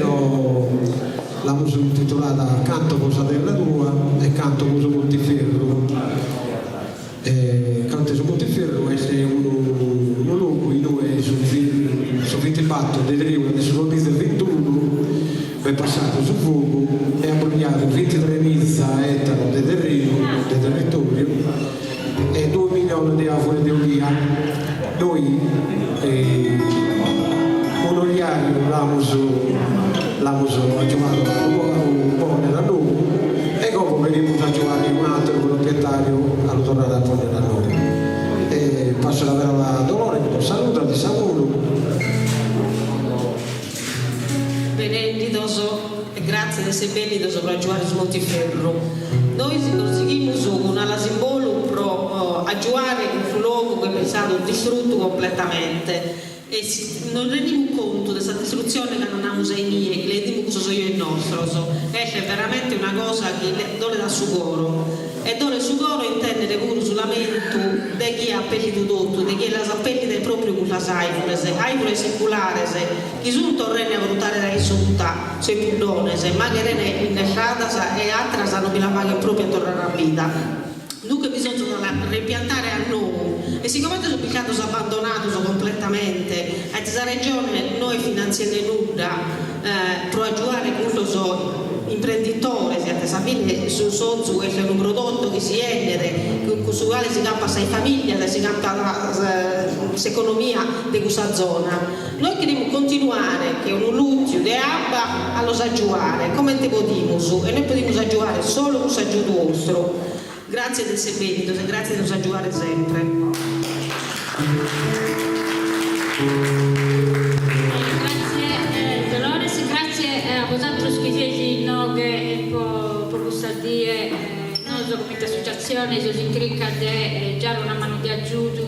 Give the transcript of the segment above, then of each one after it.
Montiferro l'abbiamo intitolata Canto Cosa della Tua e Canto Cosa Montiferro. Canto Cosa Montiferro è un luogo in cui sono fatto delle regole del 2021 è passato su fuoco e ha abbreviato 23 mila ettari di terreno, di territorio e 2 milioni di euro di via. Noi onoriamo l'abbiamo aggiunto un po' nella noi e dopo veniamo a giocare un altro proprietario allo tornare a porre da noi. E passo la parola a Dolore, che saluta di Samuolo. Beneditoso e grazie di essere beneditoso per giocare su Montiferro. Noi conseguimos una simbolo pro a giocare in un luogo che è stato distrutto completamente e non rendiamo conto di questa distruzione che non abbiamo ai miei, che le dico cosa so io il nostro, è veramente una cosa che dole da sugoro e dole sugoro intendere pure sul lamento di chi ha appellito tutto, di chi la appellita proprio con la aivole secolare, chi sono torreni a valutare la risulta, se pullone, ma che rene innesciata e altra sanno che la paga proprio a tornare a vita. Dunque bisogna ripiantare a noi e siccome sono piccato abbandonato completamente a questa regione noi finanziamo nulla per aiutare quello imprenditore siate sapete sul sonzo questo è un prodotto che si endere con su quale si campa sei famiglie si campa l'economia di questa zona noi dobbiamo continuare che un lutto di abba allo aggiungere come te podiamo e noi possiamo aggiungere solo con l'aggiunto vostro. Grazie del Sebedito e grazie di aggiungere sempre. Grazie Dolores, grazie a vosaltros che siete in nome per questa die noi come associazione si incarica di dare una mano di aiuto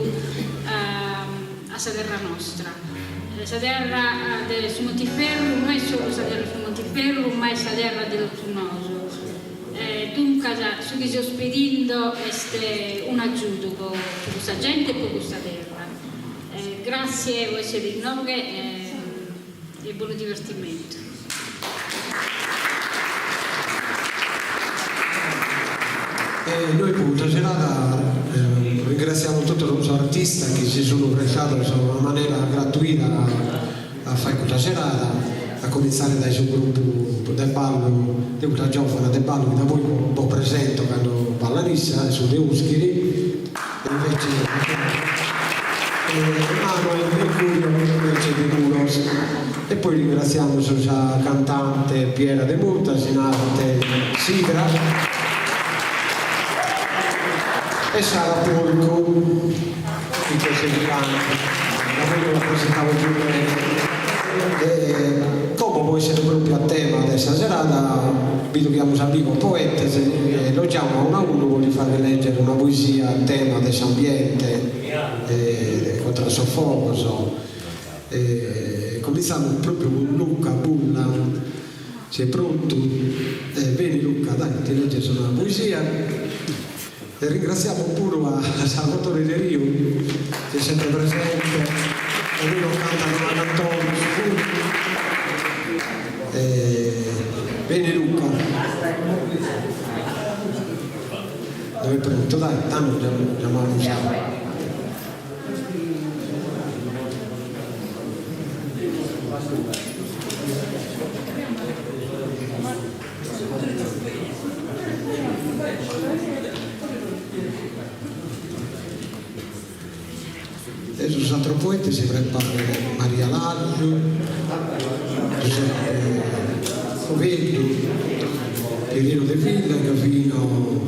a questa terra nostra. Questa terra su Montiferro non è solo questa terra su Montiferro ma è questa terra del Tunnoso. Dunque, su che sto spedendo è un aiuto per questa gente e per questa terra. Grazie per essere in nome e buon divertimento. Noi per questa serata ringraziamo tutti gli artisti che si sono prestati in una maniera gratuita a fare questa serata. A cominciare dai suo gruppo del ballo di questa giovane del ballo che da voi un po' presento quando ballanissa su De Uschiri e invece Manuel Mercurio invece di Muros e poi ringraziamo la cantante Piera De Murtas in arte Sidra e Sara Polco di queste cante da voi lo presentavo più bene. Come può essere proprio a tema di questa serata, visto che abbiamo un amico poeta, lo chiamo uno a uno, voglio farvi leggere una poesia a tema di questo ambiente, contro il soffoco. Cominciamo proprio con Luca Bulla, sei pronto? Bene Luca, dai, ti legge una poesia. E ringraziamo pure a Salvatore De Rio, che è sempre presente. E lui lo canta con la cantone bene Luca dove è pronto dai tanto chiamiamo adesso su altro poeta si prepara Maria Laggio, Giuseppe Covello, Pierino De Villa, Gavino.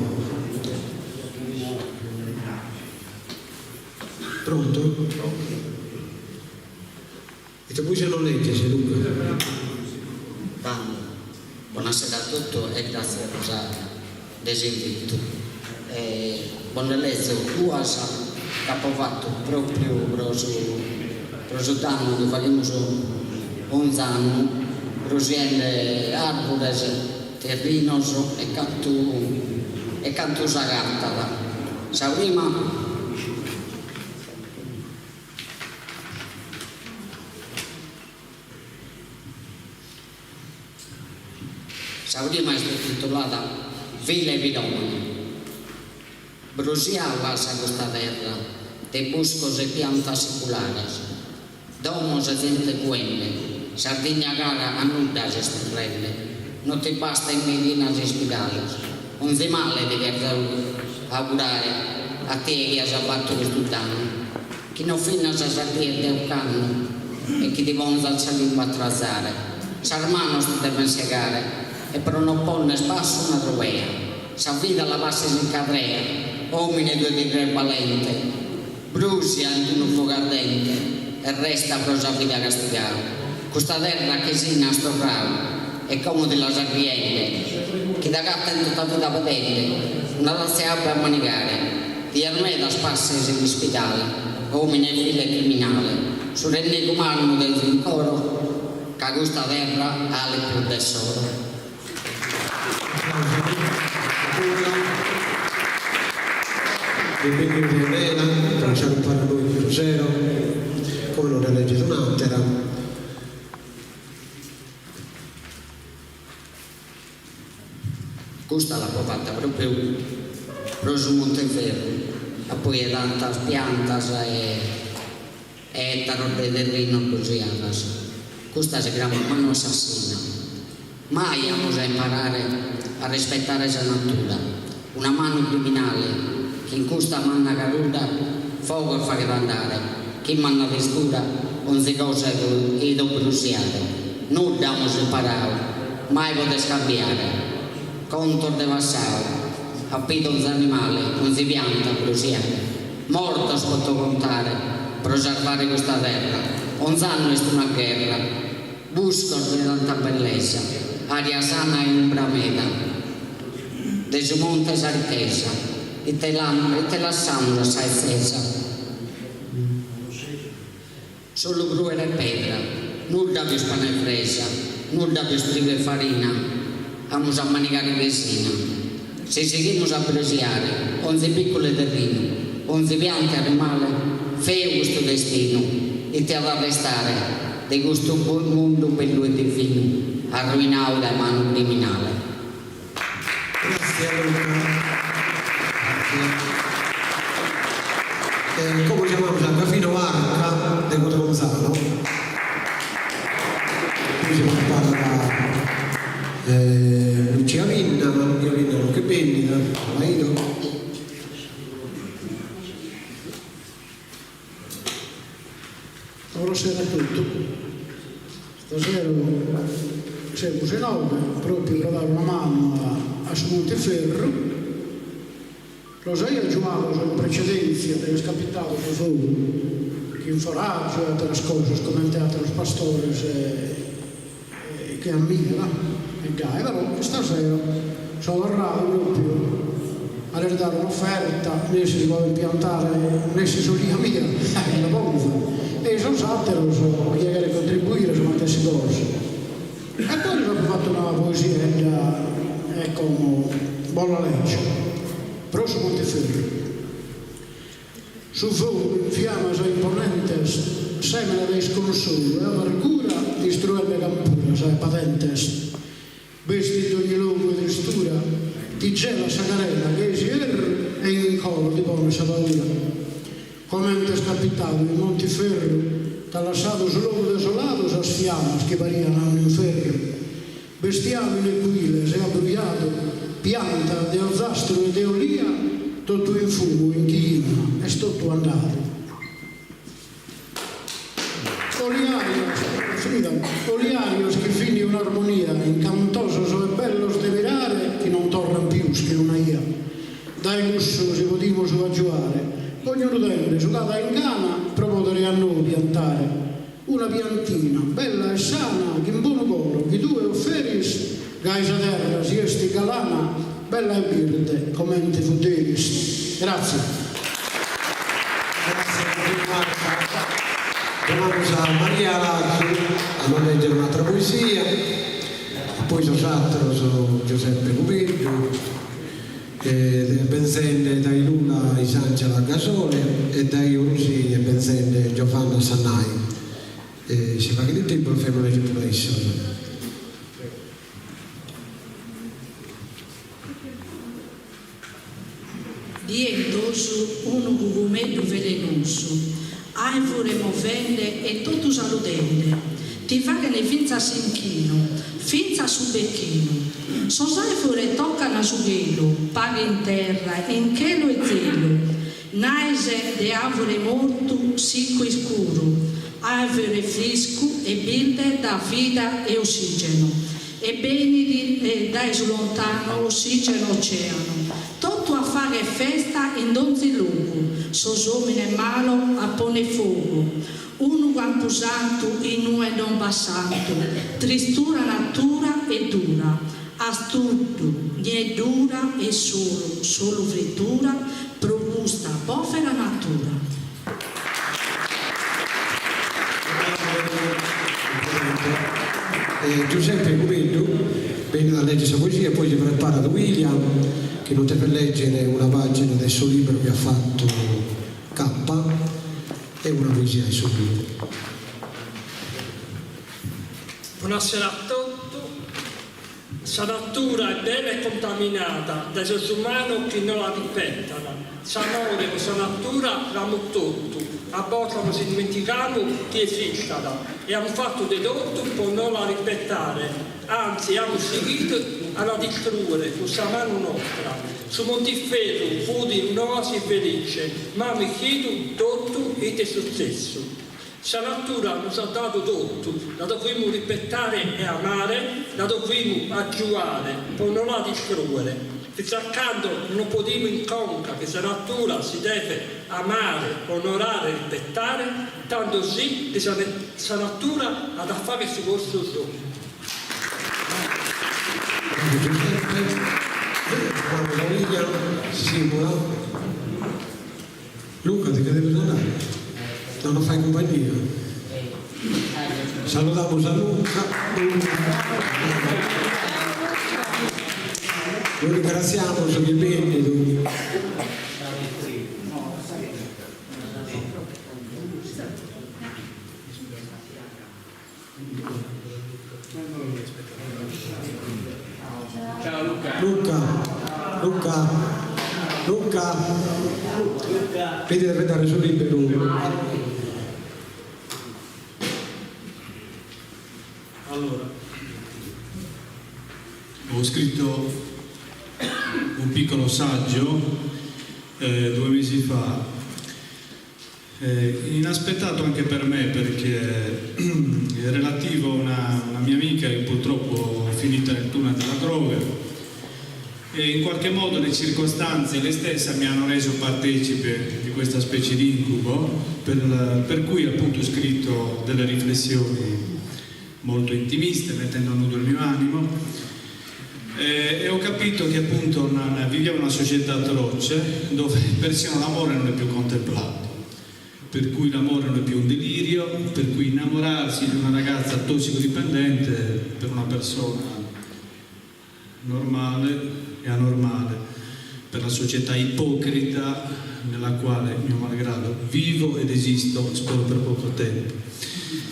Pronto? E poi se lo legge, se Luca. Buonasera a tutti e grazie per l'invito. Buon lezzo, cosa capofatto proprio per il danno che facciamo ogni anno, per le arbore, terreno e canto sagartala. Sa prima La prima è intitolata Vile Vidomani. Brusiava questa terra de buscos e piantas seculares, domos e gente quelle, Sardigna cara a nudas estrelle, non ti basta in medinas e spirales, non si male di augurare a te che hai fatto questo danno, chi non fino a salire del canno e chi ti vonza al salire a trazzare, s'armano sti deve segare e per non ponne spasso una trovea, s'avvida la base si cadrea, uomini due di tre valente, brusi anche un fuoco ardente e resta prosa vita castigata. Questa terra che si nastorrava e come della sarrielle, che da gatta in tutta vita vedente, una razza abbia a manicare, di armeda sparse si dispitale, uomini e figlie criminale, su renne umano del rincoro, che questa terra ha le più tesoro. Benvenuti a Elena, facciamo un fare noi di Rosero, come non è legge un'altera. Questa l'ha fatta proprio su Monteferro, e poi è tanta piantas e tarode del rino così adesso. Questa si chiama mano assassina. Mai abbiamo a imparare a rispettare la natura. Una mano criminale che in questa manna caduta fuoco fa che andare, chi manna distura non si cosa e do bruciare. Non abbiamo imparato, mai poter scambiare. Contro de vassao, appito un animale, non si pianta a bruciare. Morto si può contare, per salvare questa terra. Non sanno è una guerra, busco di tanta bellezza, aria sana e umbra meta. De su monte sa ricchezza, e te la sanno sa estesa. Solo gruera e pedra, nulla più spana e fresa, nulla più strigo e farina. Vamos a manicare resina. Se seguimos a apreciare onde piccole terrino, onde piante animale, feo questo destino e te ad arrestare di questo mondo bello e divino, arruinato da mano criminale. Grazie Luca. Come chiamiamo Giancafino Varca de Gonzalo? Qui si parla Lucia Vinna, Lucia Vinna non che bellina, Maido. Buonasera a tutti. Stasera siamo in Ove, proprio per dare una mano a Monteferro. Lo sai a Giovanni in precedenza del capitato di fuoco, che in foraggio e altre cose, come altri pastori che ammirano. Però stasera sono tornato proprio a dare un'offerta, né si può impiantare, né si sono mia, la bomba. E sono stato a chiedere contribuire su queste cose. E poi ho fatto una poesia come buona legge, però su Monteferro. Su fuoco in fiamma sei imponente, semina dei sconosciuti, e la rigura distruende campura, sei patente. Vestito ogni luogo di stura, ti c'è la sacarella che si erra e in collo di buona paura. Commente scapitato in Monteferro, t'ha lasciato sul luogo desolato, sa sfiamma che variano a un inferno. Bestiame in equile, sei abbrugliato, pianta de ozastro e de olia, tutto in fumo, in china, e sto tu andato. Oliarios che fini un'armonia, incantosos e bellos de virare, che non torran più che non ia. Dai lusso si podimo su aggiuare, ognuno tende sull'ada in cana, proporre a noi piantare. Una piantina, bella e sana, che in buono coro, che due offeris, gaisa terra, si esti galana, bella e virte, commente futeris. Grazie. Chiamiamo a Maria Lazio a leggere un'altra poesia, poi sono Giuseppe Cupiglio, Benzende dai Luna i Sancela Gasole e dai Urusini e Benzende Giovanna Sannai. Si fa che il tempo il femore di pura dientoso un gugumento velenoso, aivore movente e tutto saludente, ti vagane finza sinchino, finza su becchino, sosaivore toccano su velo, paga in terra, in chelo e zelo, naise de avore morto, sicco e scuro, avere fresco e bilde da vita e ossigeno, e beni da lontano ossigeno oceano, tutto a fare festa in donzi luogo, sosomine malo a pone fuoco, uno camposanto in un e non bassanto, tristura natura e dura, astuto, nie dura e solo frittura, probusta, povera natura. Giuseppe Cubello viene da leggere questa poesia, poi ci prepara da William che non deve leggere una pagina del suo libro che ha fatto K e una poesia del suo libro. Buonasera a tutti. Sa natura è bella e contaminata dai esseri umani che non la rispettano. S'amore con sa natura l'hanno tutto, a volte si dimenticano che esistono e hanno fatto di tutto per non la rispettare, anzi hanno seguito a la distruggere con sa mano nostra. Su Montiferru fu di un'oasi felice, ma mi chiedo tutto e è successo. Sa natura ci ha dato tutto, la dobbiamo rispettare e amare, la dobbiamo aggiungere per non la distruggere. Cercando non possiamo incontrare che sa natura si deve amare, onorare e rispettare, tanto sì che sa natura ha da fare su vostro sogno. Luca, ti deve tornare? Non lo fai compagnia? Salutiamo a Luca. Lo ringraziamo sugli impegni. Ciao Luca. Luca. Vedi deve dare sul libro. Allora, ho scritto un piccolo saggio 2 mesi fa, inaspettato anche per me perché è relativo a una mia amica che purtroppo è finita nel tunnel della droga e in qualche modo le circostanze le stesse mi hanno reso partecipe di questa specie di incubo per cui appunto ho scritto delle riflessioni molto intimiste, mettendo a nudo il mio animo e ho capito che appunto viviamo una società atroce dove persino l'amore non è più contemplato, per cui l'amore non è più un delirio, per cui innamorarsi di una ragazza tossicodipendente per una persona normale e anormale, per la società ipocrita nella quale, mio malgrado, vivo ed esisto, spero per poco tempo.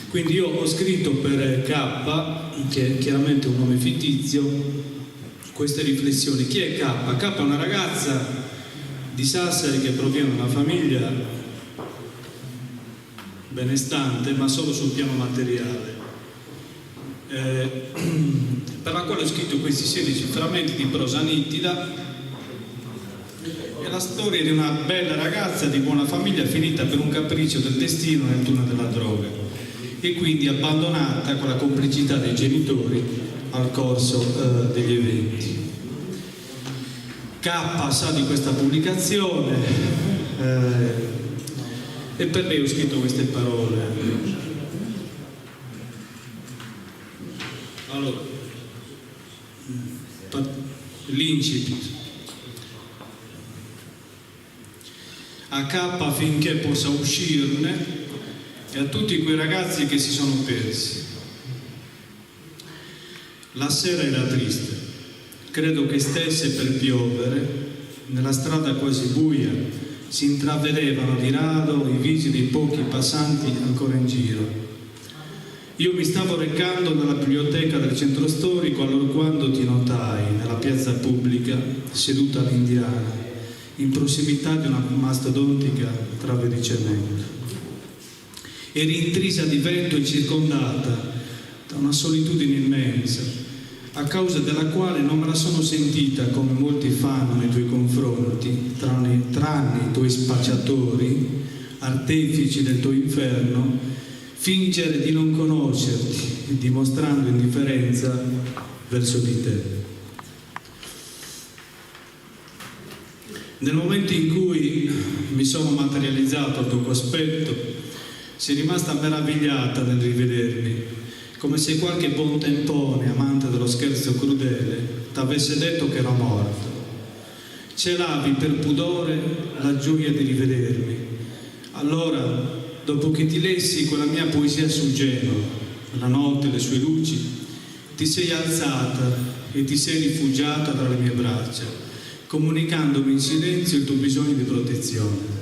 Quindi io ho scritto per K, che è chiaramente un nome fittizio, queste riflessioni. Chi è K? K è una ragazza di Sassari che proviene da una famiglia benestante, ma solo sul piano materiale, per la quale ho scritto questi 16 frammenti di prosa nitida. È la storia di una bella ragazza di buona famiglia finita per un capriccio del destino nel tunnel della droga e quindi abbandonata con la complicità dei genitori al corso degli eventi. K sa di questa pubblicazione e per lei ho scritto queste parole. Allora, l'incipit. A K finché possa uscirne e a tutti quei ragazzi che si sono persi. La sera era triste, credo che stesse per piovere, nella strada quasi buia si intravedevano di rado i visi dei pochi passanti ancora in giro. Io mi stavo recando nella biblioteca del centro storico allorquando ti notai nella piazza pubblica, seduta all'indiana, in prossimità di una mastodontica trave di cemento. Eri intrisa di vento e circondata da una solitudine immensa, a causa della quale non me la sono sentita, come molti fanno nei tuoi confronti, tranne i tuoi spacciatori, artefici del tuo inferno, fingere di non conoscerti, dimostrando indifferenza verso di te. Nel momento in cui mi sono materializzato al tuo cospetto, sei rimasta meravigliata nel rivedermi, come se qualche buontempone, amante dello scherzo crudele, t'avesse detto che ero morto. Celavi per pudore la gioia di rivedermi. Allora, dopo che ti lessi quella mia poesia su Genova, la notte e le sue luci, ti sei alzata e ti sei rifugiata tra le mie braccia, comunicandomi in silenzio il tuo bisogno di protezione.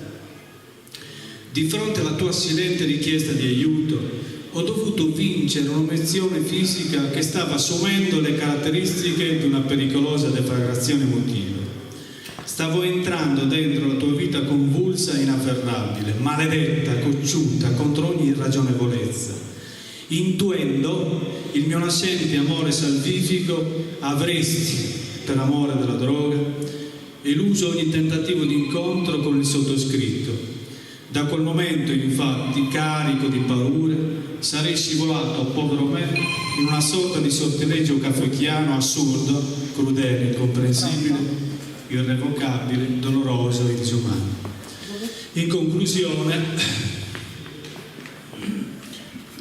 Di fronte alla tua silente richiesta di aiuto, ho dovuto vincere un'omezione fisica che stava assumendo le caratteristiche di una pericolosa deflagrazione emotiva. Stavo entrando dentro la tua vita convulsa e inafferrabile, maledetta, cocciuta, contro ogni ragionevolezza. Intuendo il mio nascente amore salvifico, avresti, per amore della droga, eluso ogni tentativo di incontro con il sottoscritto. Da quel momento, infatti, carico di paure, sarei scivolato, povero me, in una sorta di sortileggio kafkiano assurdo, crudele, incomprensibile, irrevocabile, doloroso e disumano. In conclusione,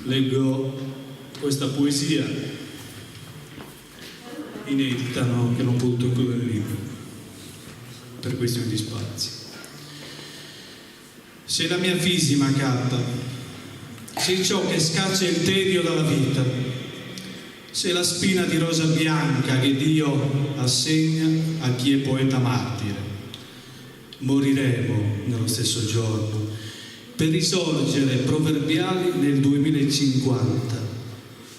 leggo questa poesia inedita, no? Che non ho potuto includere nel libro per questioni di spazi. Sei la mia fisima cappa, sei ciò che scaccia il tedio dalla vita, sei la spina di rosa bianca che Dio assegna a chi è poeta martire. Moriremo nello stesso giorno per risorgere proverbiali nel 2050,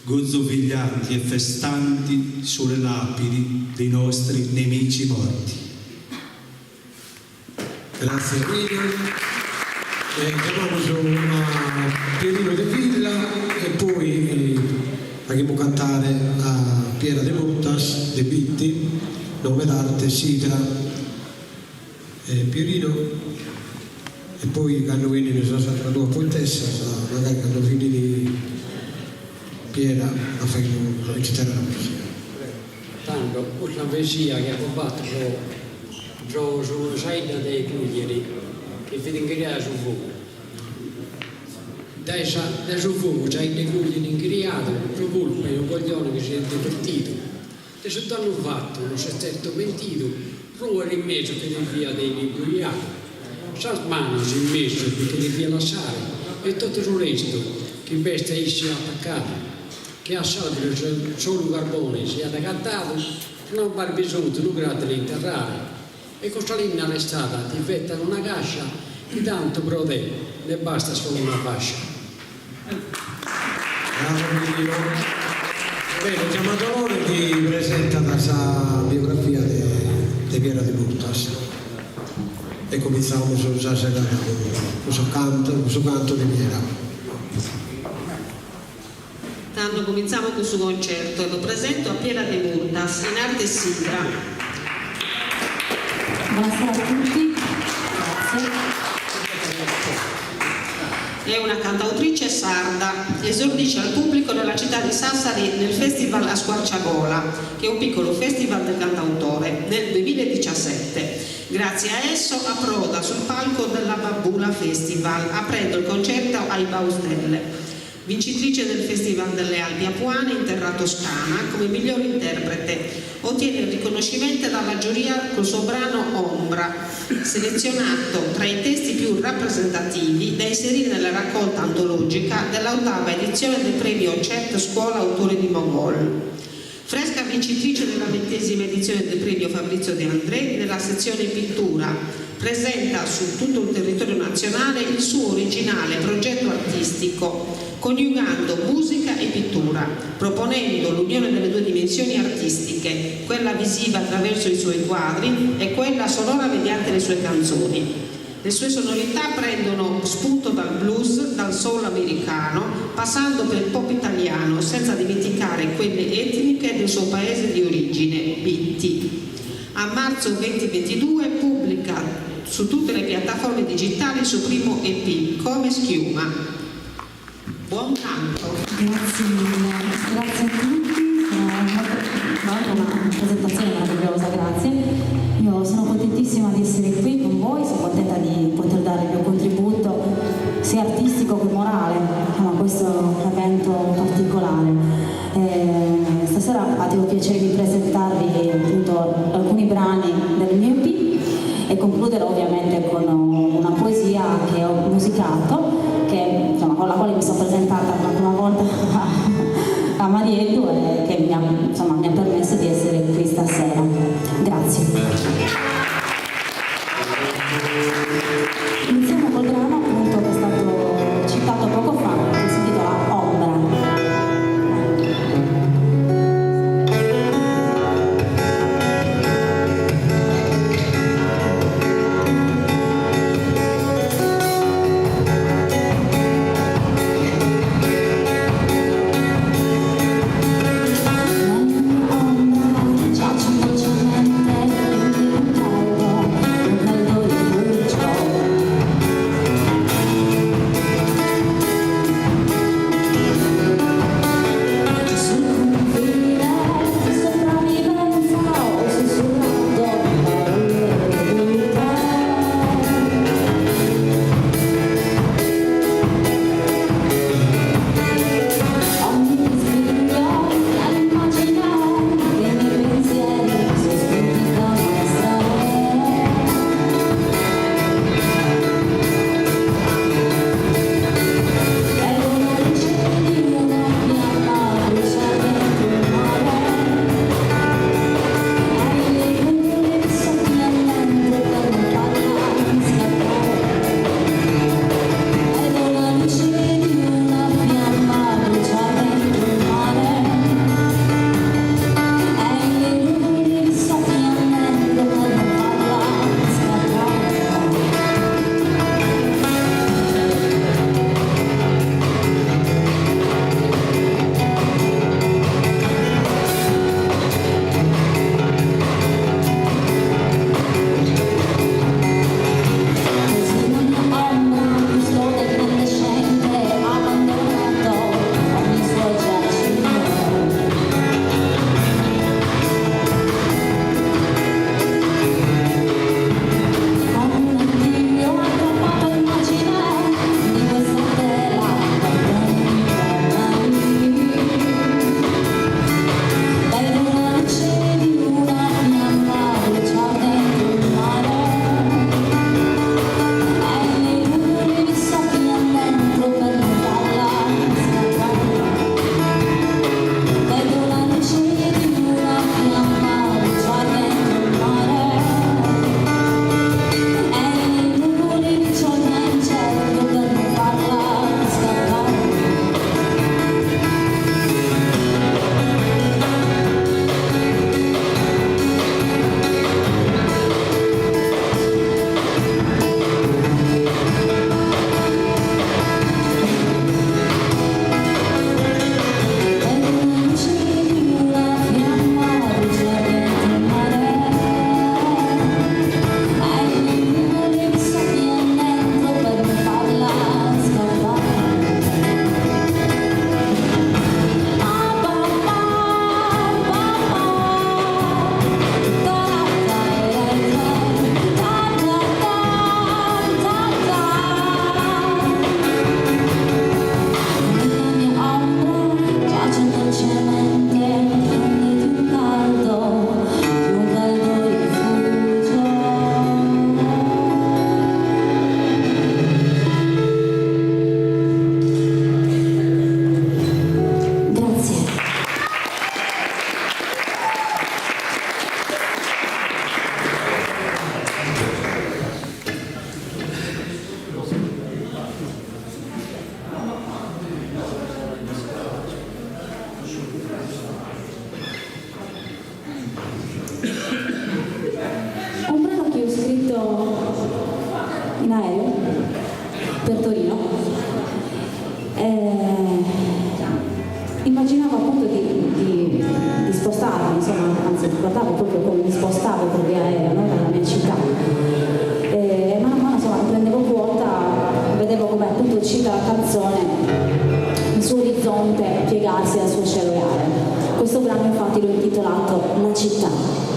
gozzoviglianti e festanti sulle lapidi dei nostri nemici morti. Grazie Guido. Chiamiamo su un Pierino de Villa e poi andiamo a cantare a Piera de Montas, De Bitti, nome d'arte Sidra, Pierino, e poi quando viene la tua poetessa, magari quando viene Piera la fai recitare la musica. Tanto, questa poesia che ha combattuto sulla saida dei Cuglieri, che vede creare sul fuoco. Da sul fuoco c'hai dei Cuglieri increati, un colpo e un coglione che si è divertito. E se tu hanno fatto, non si è certo mentito, prova in mezzo che ti via dei libriati. Salmano si è messo perché ti via lasciare, e tutto il resto che bestia si è attaccato, che ha salvato solo carbone si è attaccato, non va bisogno di un grado di interrare. E questa linea arrestata ti fetta una cascia di tanto prode, ne basta solo una fascia. Bene, il chiamatore ti presenta la sua biografia di Piera de Montas e cominciamo con questo canto di Piera. Tanto cominciamo con il suo concerto e lo presento a Piera de Montas in arte Sidra. Buonasera a tutti, grazie. È una cantautrice sarda, esordisce al pubblico nella città di Sassari nel Festival a Squarciagola, che è un piccolo festival del cantautore, nel 2017. Grazie a esso approda sul palco della Babbula Festival, aprendo il concerto ai Baustelle. Vincitrice del Festival delle Alpi Apuane in terra toscana come miglior interprete, ottiene il riconoscimento dalla giuria col suo brano Ombra, selezionato tra i testi più rappresentativi da inserire nella raccolta antologica dell'8ª edizione del premio CET Scuola Autori di Mogol. Fresca vincitrice della 20ª edizione del premio Fabrizio De André nella sezione pittura, presenta su tutto il territorio nazionale il suo originale progetto artistico, coniugando musica e pittura, proponendo l'unione delle due dimensioni artistiche, quella visiva attraverso i suoi quadri e quella sonora mediante le sue canzoni. Le sue sonorità prendono spunto dal blues, dal soul americano, passando per il pop italiano, senza dimenticare quelle etniche del suo paese di origine, BT. A marzo 2022 pubblica su tutte le piattaforme digitali il suo primo EP, Come Schiuma. Buon canto! Grazie mille, grazie a tutti, una presentazione meravigliosa, grazie. Io sono contentissima di essere qui con voi, sono contenta di poter dare il mio contributo sia artistico che morale a questo evento particolare. Stasera avevo piacere di presentarvi appunto alcuni brani del mio EP e concluderò ovviamente con una poesia che ho musicato, insomma, con la quale mi sono presentata per la prima volta a Marietto e che mi ha permesso di essere qui stasera. Grazie. Iniziamo col brano appunto che è stato citato poco fa, che si intitola Ombra. Giace dolcemente in un caldo in aereo per Torino. Immaginavo appunto di spostarmi, insomma, anzi guardavo proprio come mi spostavo per via aerea, no? Dalla mia città. E man mano insomma prendevo quota, vedevo come appunto uscita la canzone, il suo orizzonte piegarsi al suo cielo reale. Questo brano infatti l'ho intitolato La città.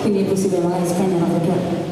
quindi è possibile magari spegnerla perché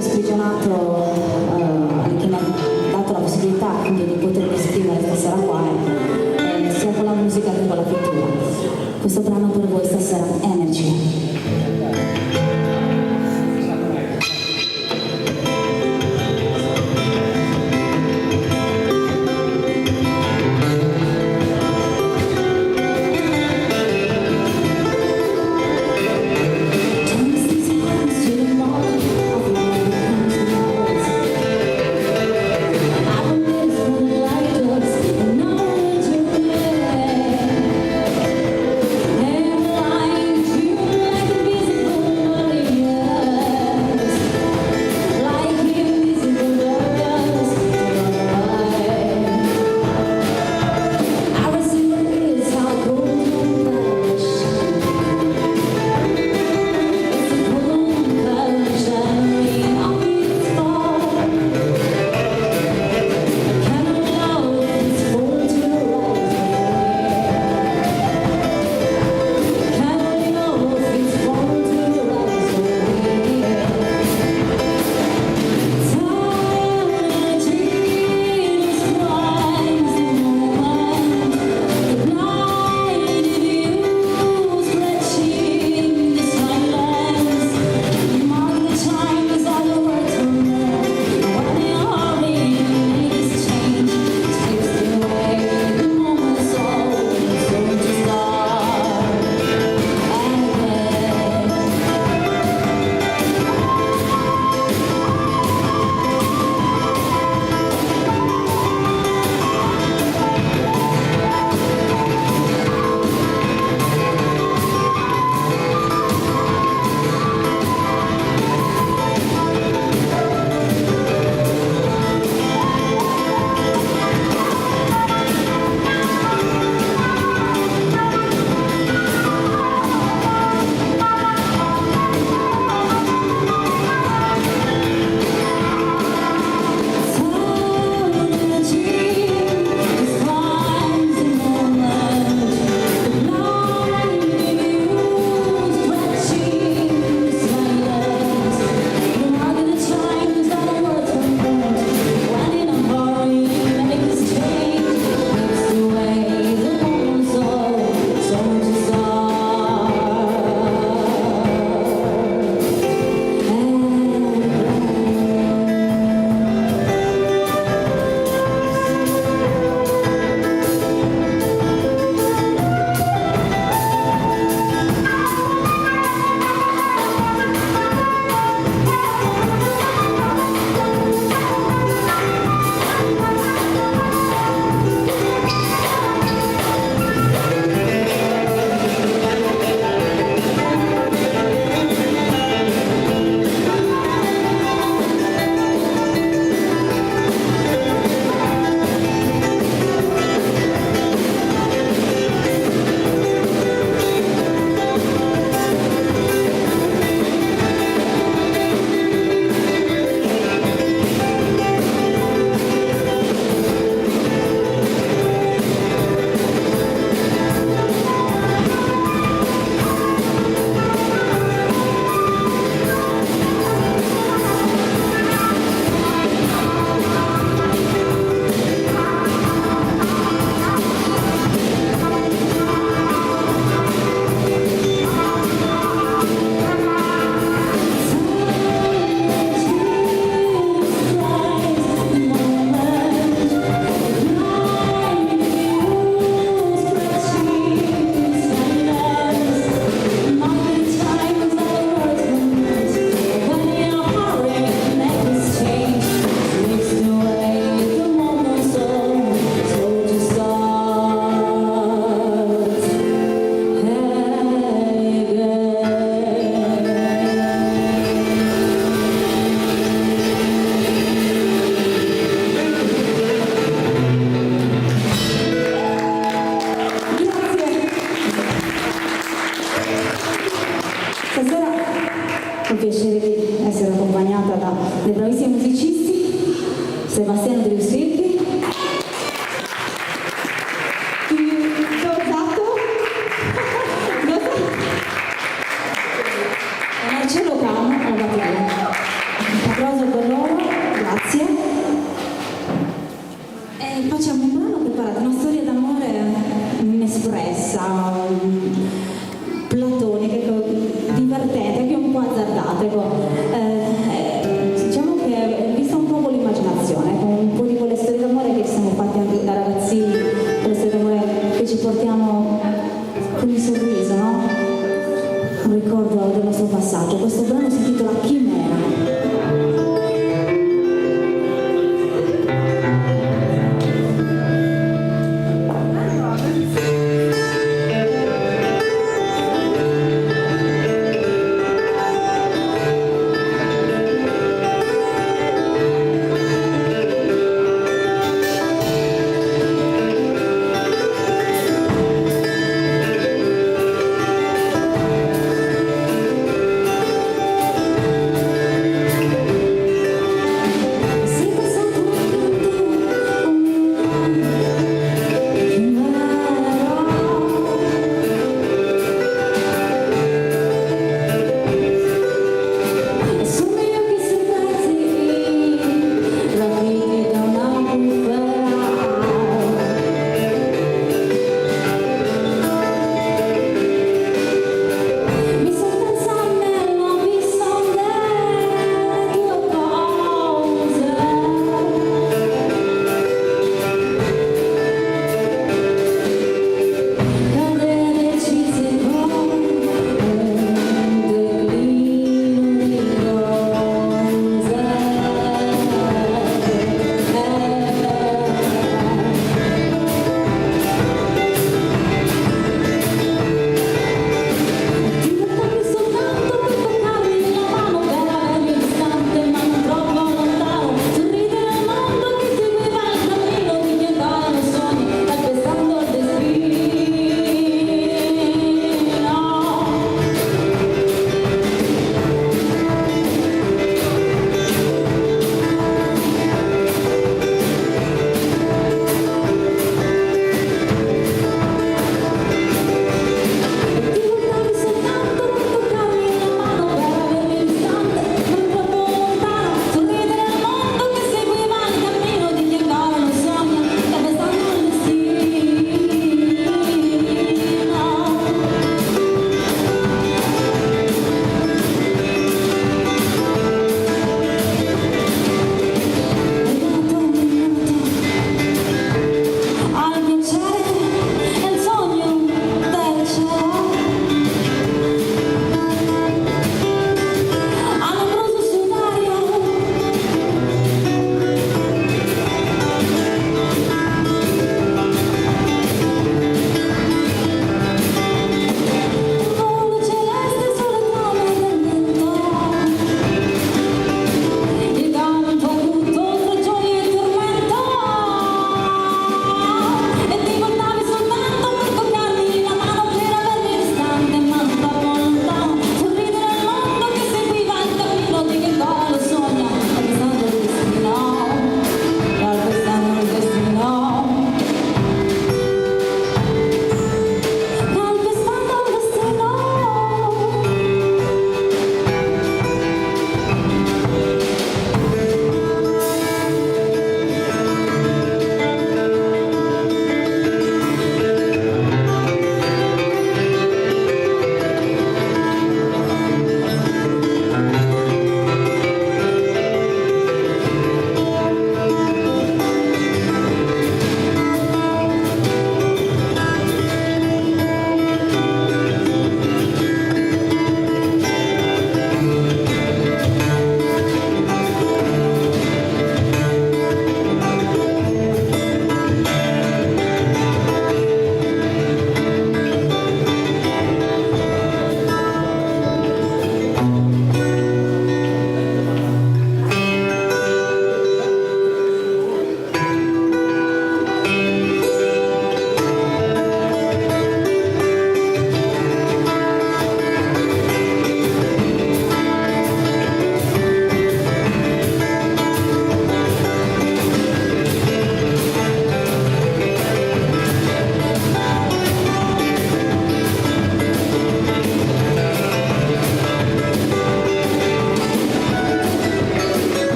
aver sprigionato, che mi ha dato la possibilità quindi di poter esprimere stasera qua, sia con la musica che con la pittura. Questo brano per voi stasera, Energy. dei bravissimi musicisti, Sebastiano Driusecchi, e Marcello Camo alla batteria. Un applauso Grazie. E facciamo un brano preparato, una storia d'amore inespressa, platonica, divertente, anche un po' azzardata. Diciamo che è vista un po' con l'immaginazione, con un po' di quelle storie d'amore che ci siamo fatti anche da ragazzini, quelle storie d'amore che ci portiamo con il sorriso, no? Un ricordo del nostro passato. Questo brano si intitola Chimera.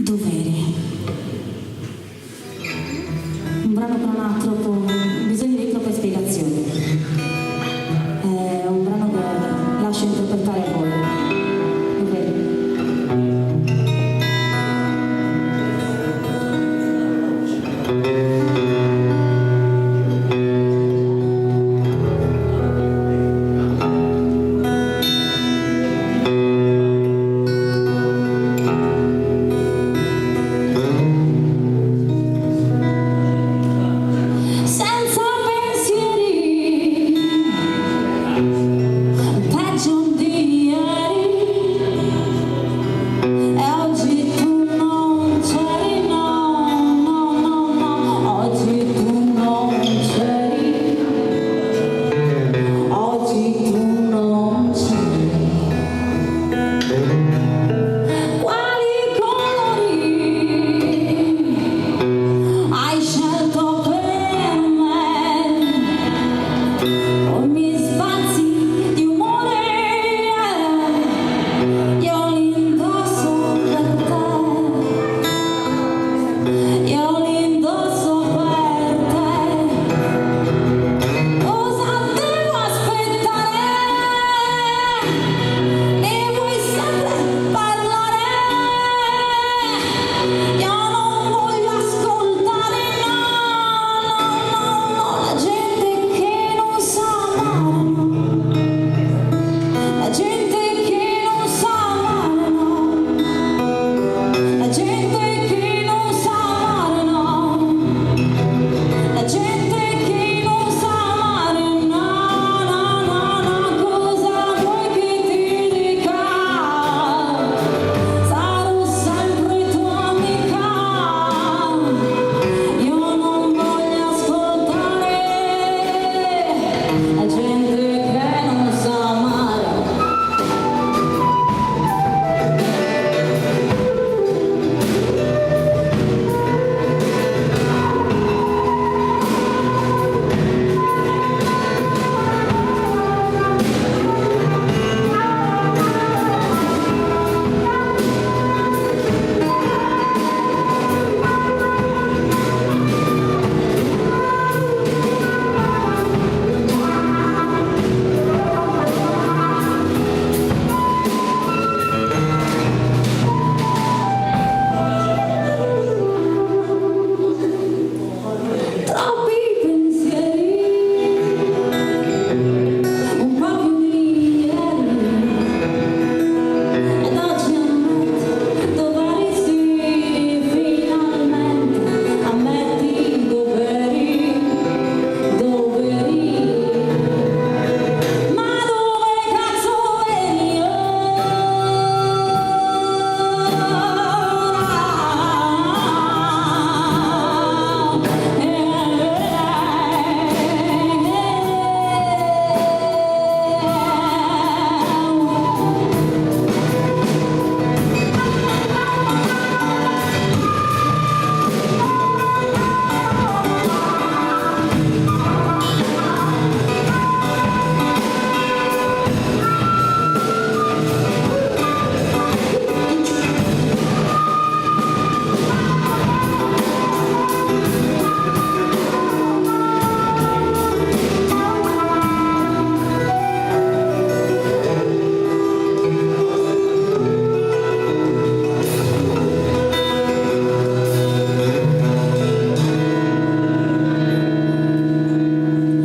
Doveri. Un brano che non ha troppo bisogno di troppe spiegazioni. È un brano che lascio interpretare a voi. Doveri. Senza pensieri, peggio di ieri, e oggi tu non c'eri, no, no, no, no, oggi tu non c'eri, oggi tu non c'eri. Quali colori hai scelto per me? Ogni spazi di umore io li indosso per te, io li indosso per te. Cosa devo aspettare? Ne vuoi sempre parlare? Io non voglio ascoltare, no, no, no, no, la gente che non sa amare, no. La gente che non sa amare, no. La gente che non sa amare, no. La gente che non sa amare, no, no, no, no, cosa vuoi che ti dica? Sarò sempre tua amica, io non voglio ascoltare la gente che non sa amare. Troppi pensieri, un po' più di ieri, ed oggi ammetti doveri, sì, finalmente ammetti doveri, doveri. Ma dove cazzo eri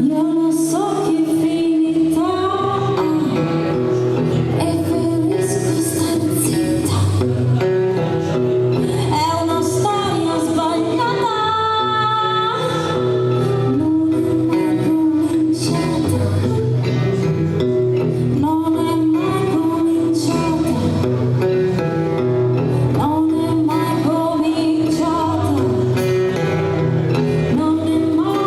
Io lo so che è finita e preferisco stare zitta. È una storia sbagliata, non è mai cominciata, non è mai cominciata, non è mai cominciata, non è mai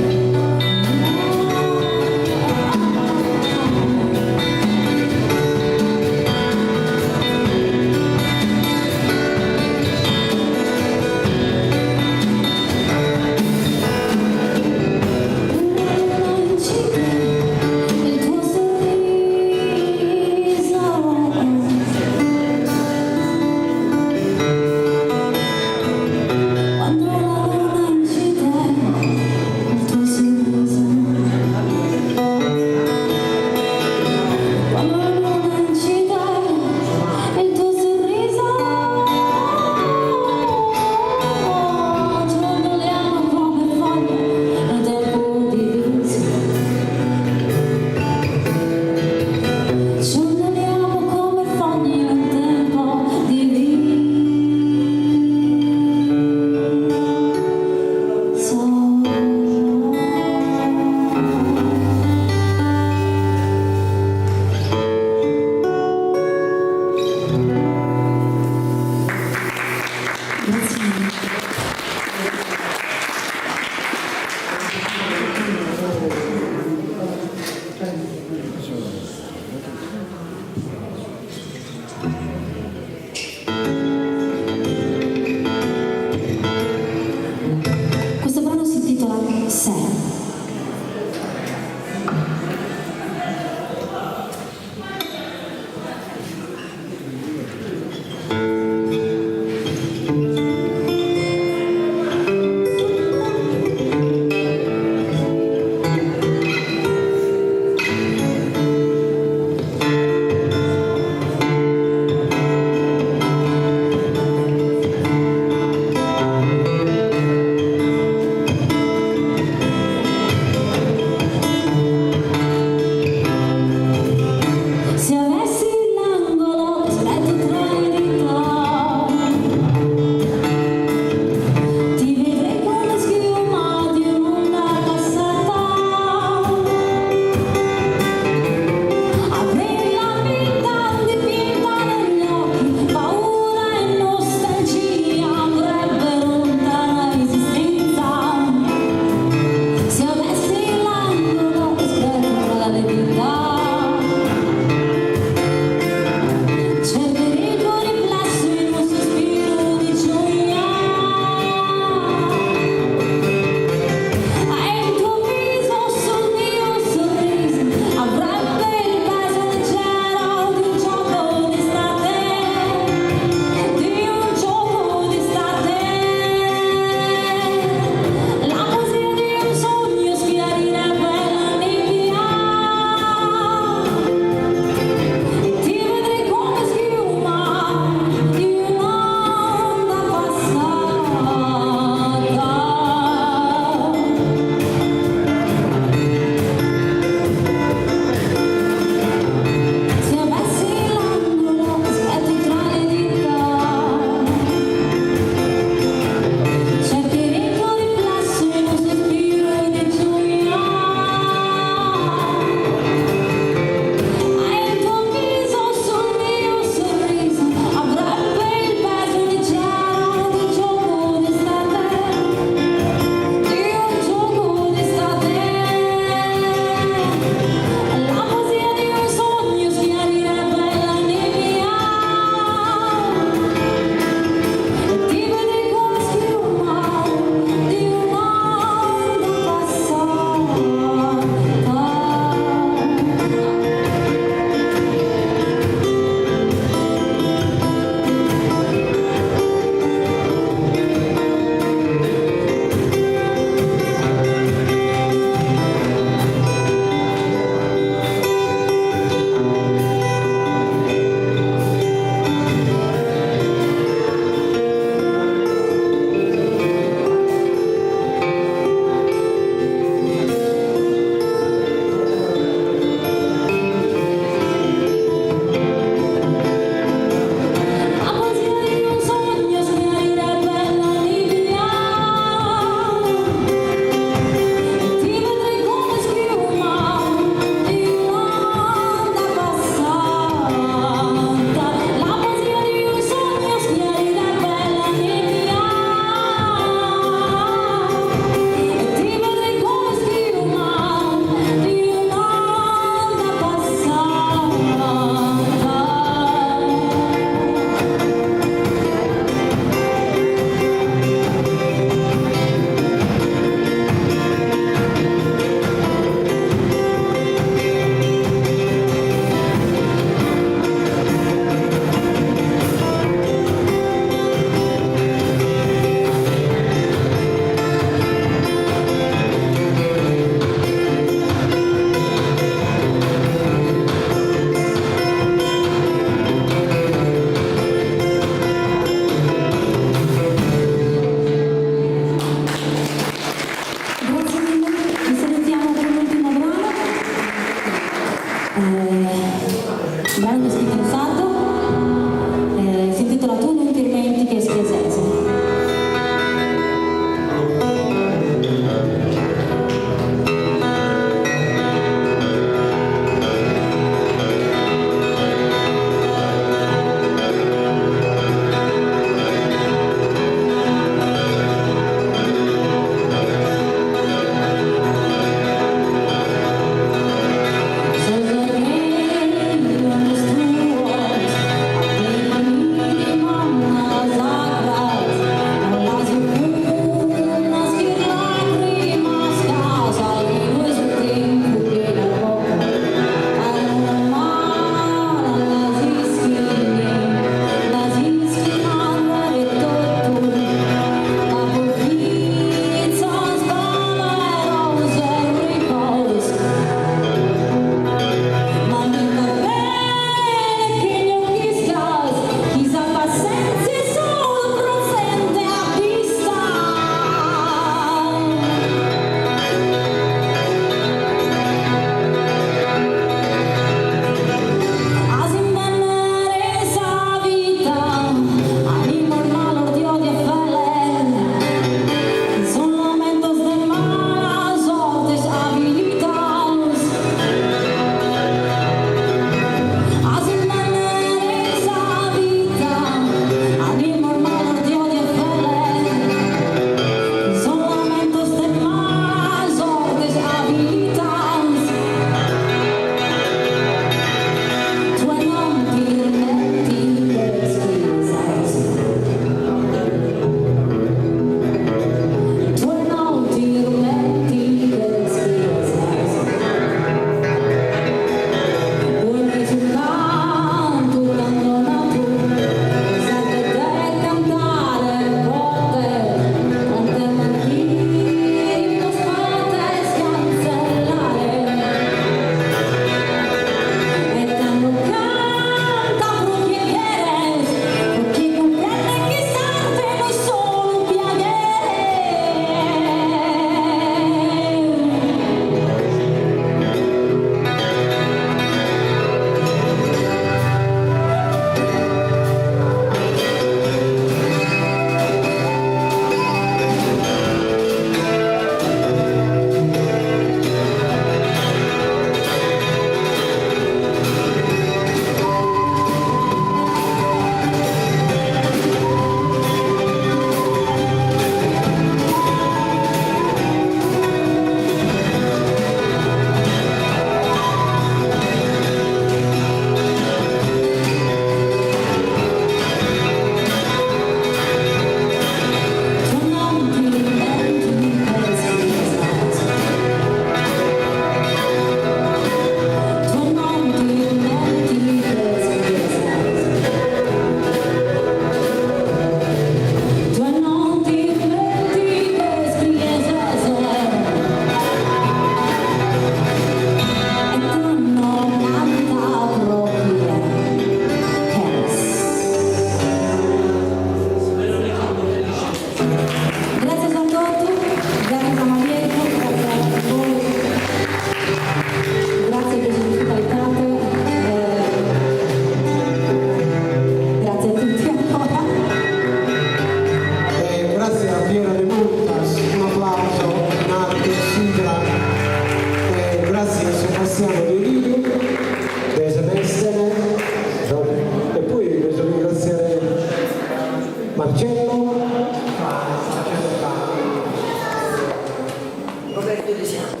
Roberto De Siano.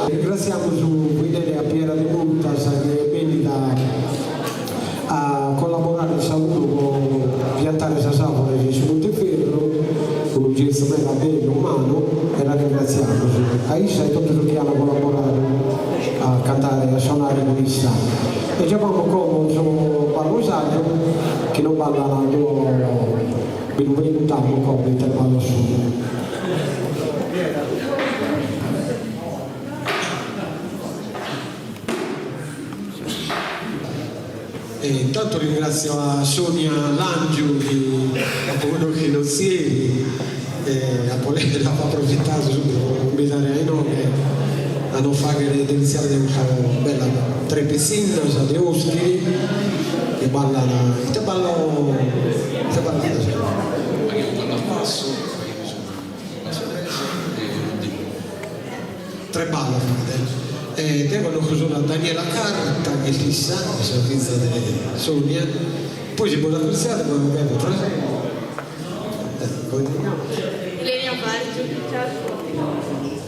Ringraziamo su guidare a Piera De Montas che è venuta a collaborare in saluto con piantare Sasafore su Monteferro con un gesto bello umano e la ringraziamo. A Issa e tutto che hanno collaborato a cantare, a suonare con Issa. E già abbiamo come un ballo saggio che non ballano per un aiutiamo come intervallo su. E intanto ringrazio a Sonia Langiu di Apollo Chinozieri e a Polena ha approfittato subito per invitare ai nomi a non fare deliziare di una bella tre piscine di Oschiri che ballano te ballo tre balle fate. Devono usare Daniela Carta che si sa, che sono figlia di Sonia, poi si può apprezzare come un bello Ilenia Fargio,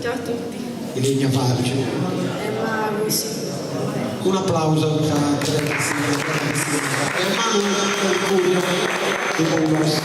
ciao a tutti. Ilenia Fargio. Ma così. Un applauso a tre ragazzine e Manu Mercurio di Bulgas.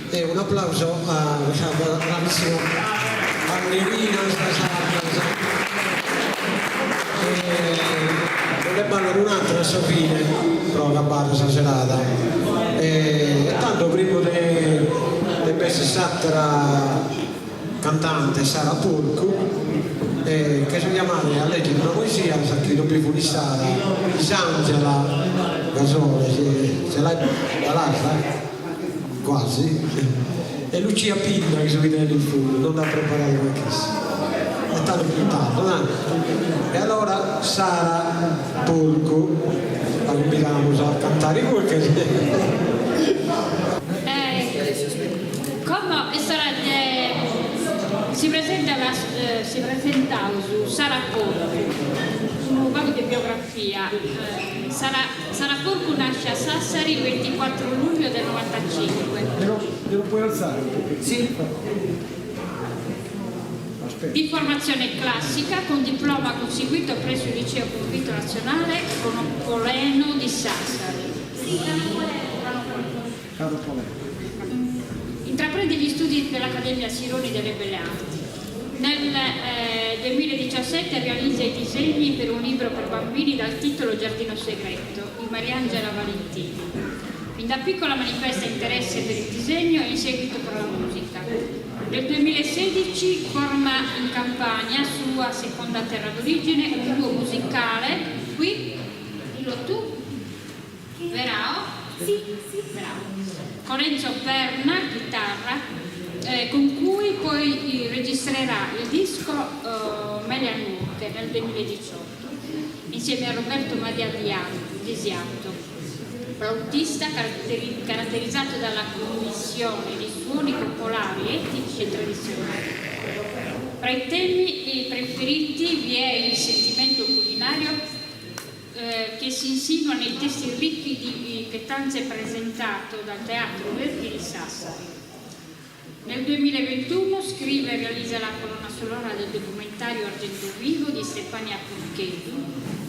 E un applauso alla bravissima ballerina non è ballo un'altra Sofine però la ballo stasera e tanto prima di essere cantante Sara Porco che si chiamava a leggere una poesia sa che non più Sara Isangela Gasole se l'hai parlata quasi e Lucia Pinna che si vede nel fondo non ha preparato qualcosa è stato puntato e allora Sara Porco cominciamo a cantare qualche come si presenta su Sara Porco un po' di biografia. Sara Porco nasce a Sassari il 24 luglio del 95. Lo puoi alzare? Sì. Di formazione classica, con diploma conseguito presso il liceo pubblico nazionale Poleno di Sassari. Intraprende gli studi dell'Accademia Sironi delle Belle Arti. Nel 2017 realizza i disegni per un libro per bambini dal titolo Giardino Segreto di Mariangela Valentini. Fin da piccola manifesta interesse per il disegno e in seguito per la musica. Nel 2016 forma in Campania, sua seconda terra d'origine, un duo musicale, qui, dillo tu, Verao? Sì, bravo. Con Enzo Perna, chitarra, con cui poi registrerà il disco Melianucche nel 2018, insieme a Roberto Maria Desiato, flautista caratterizzato dalla commissione di suoni popolari, etnici e tradizionali. Tra i temi preferiti vi è il sentimento culinario che si insinua nei testi ricchi di pietanze presentato dal Teatro Verdi di Sassari. Nel 2021 scrive e realizza la colonna sonora del documentario Argento Vivo di Stefania Porchetti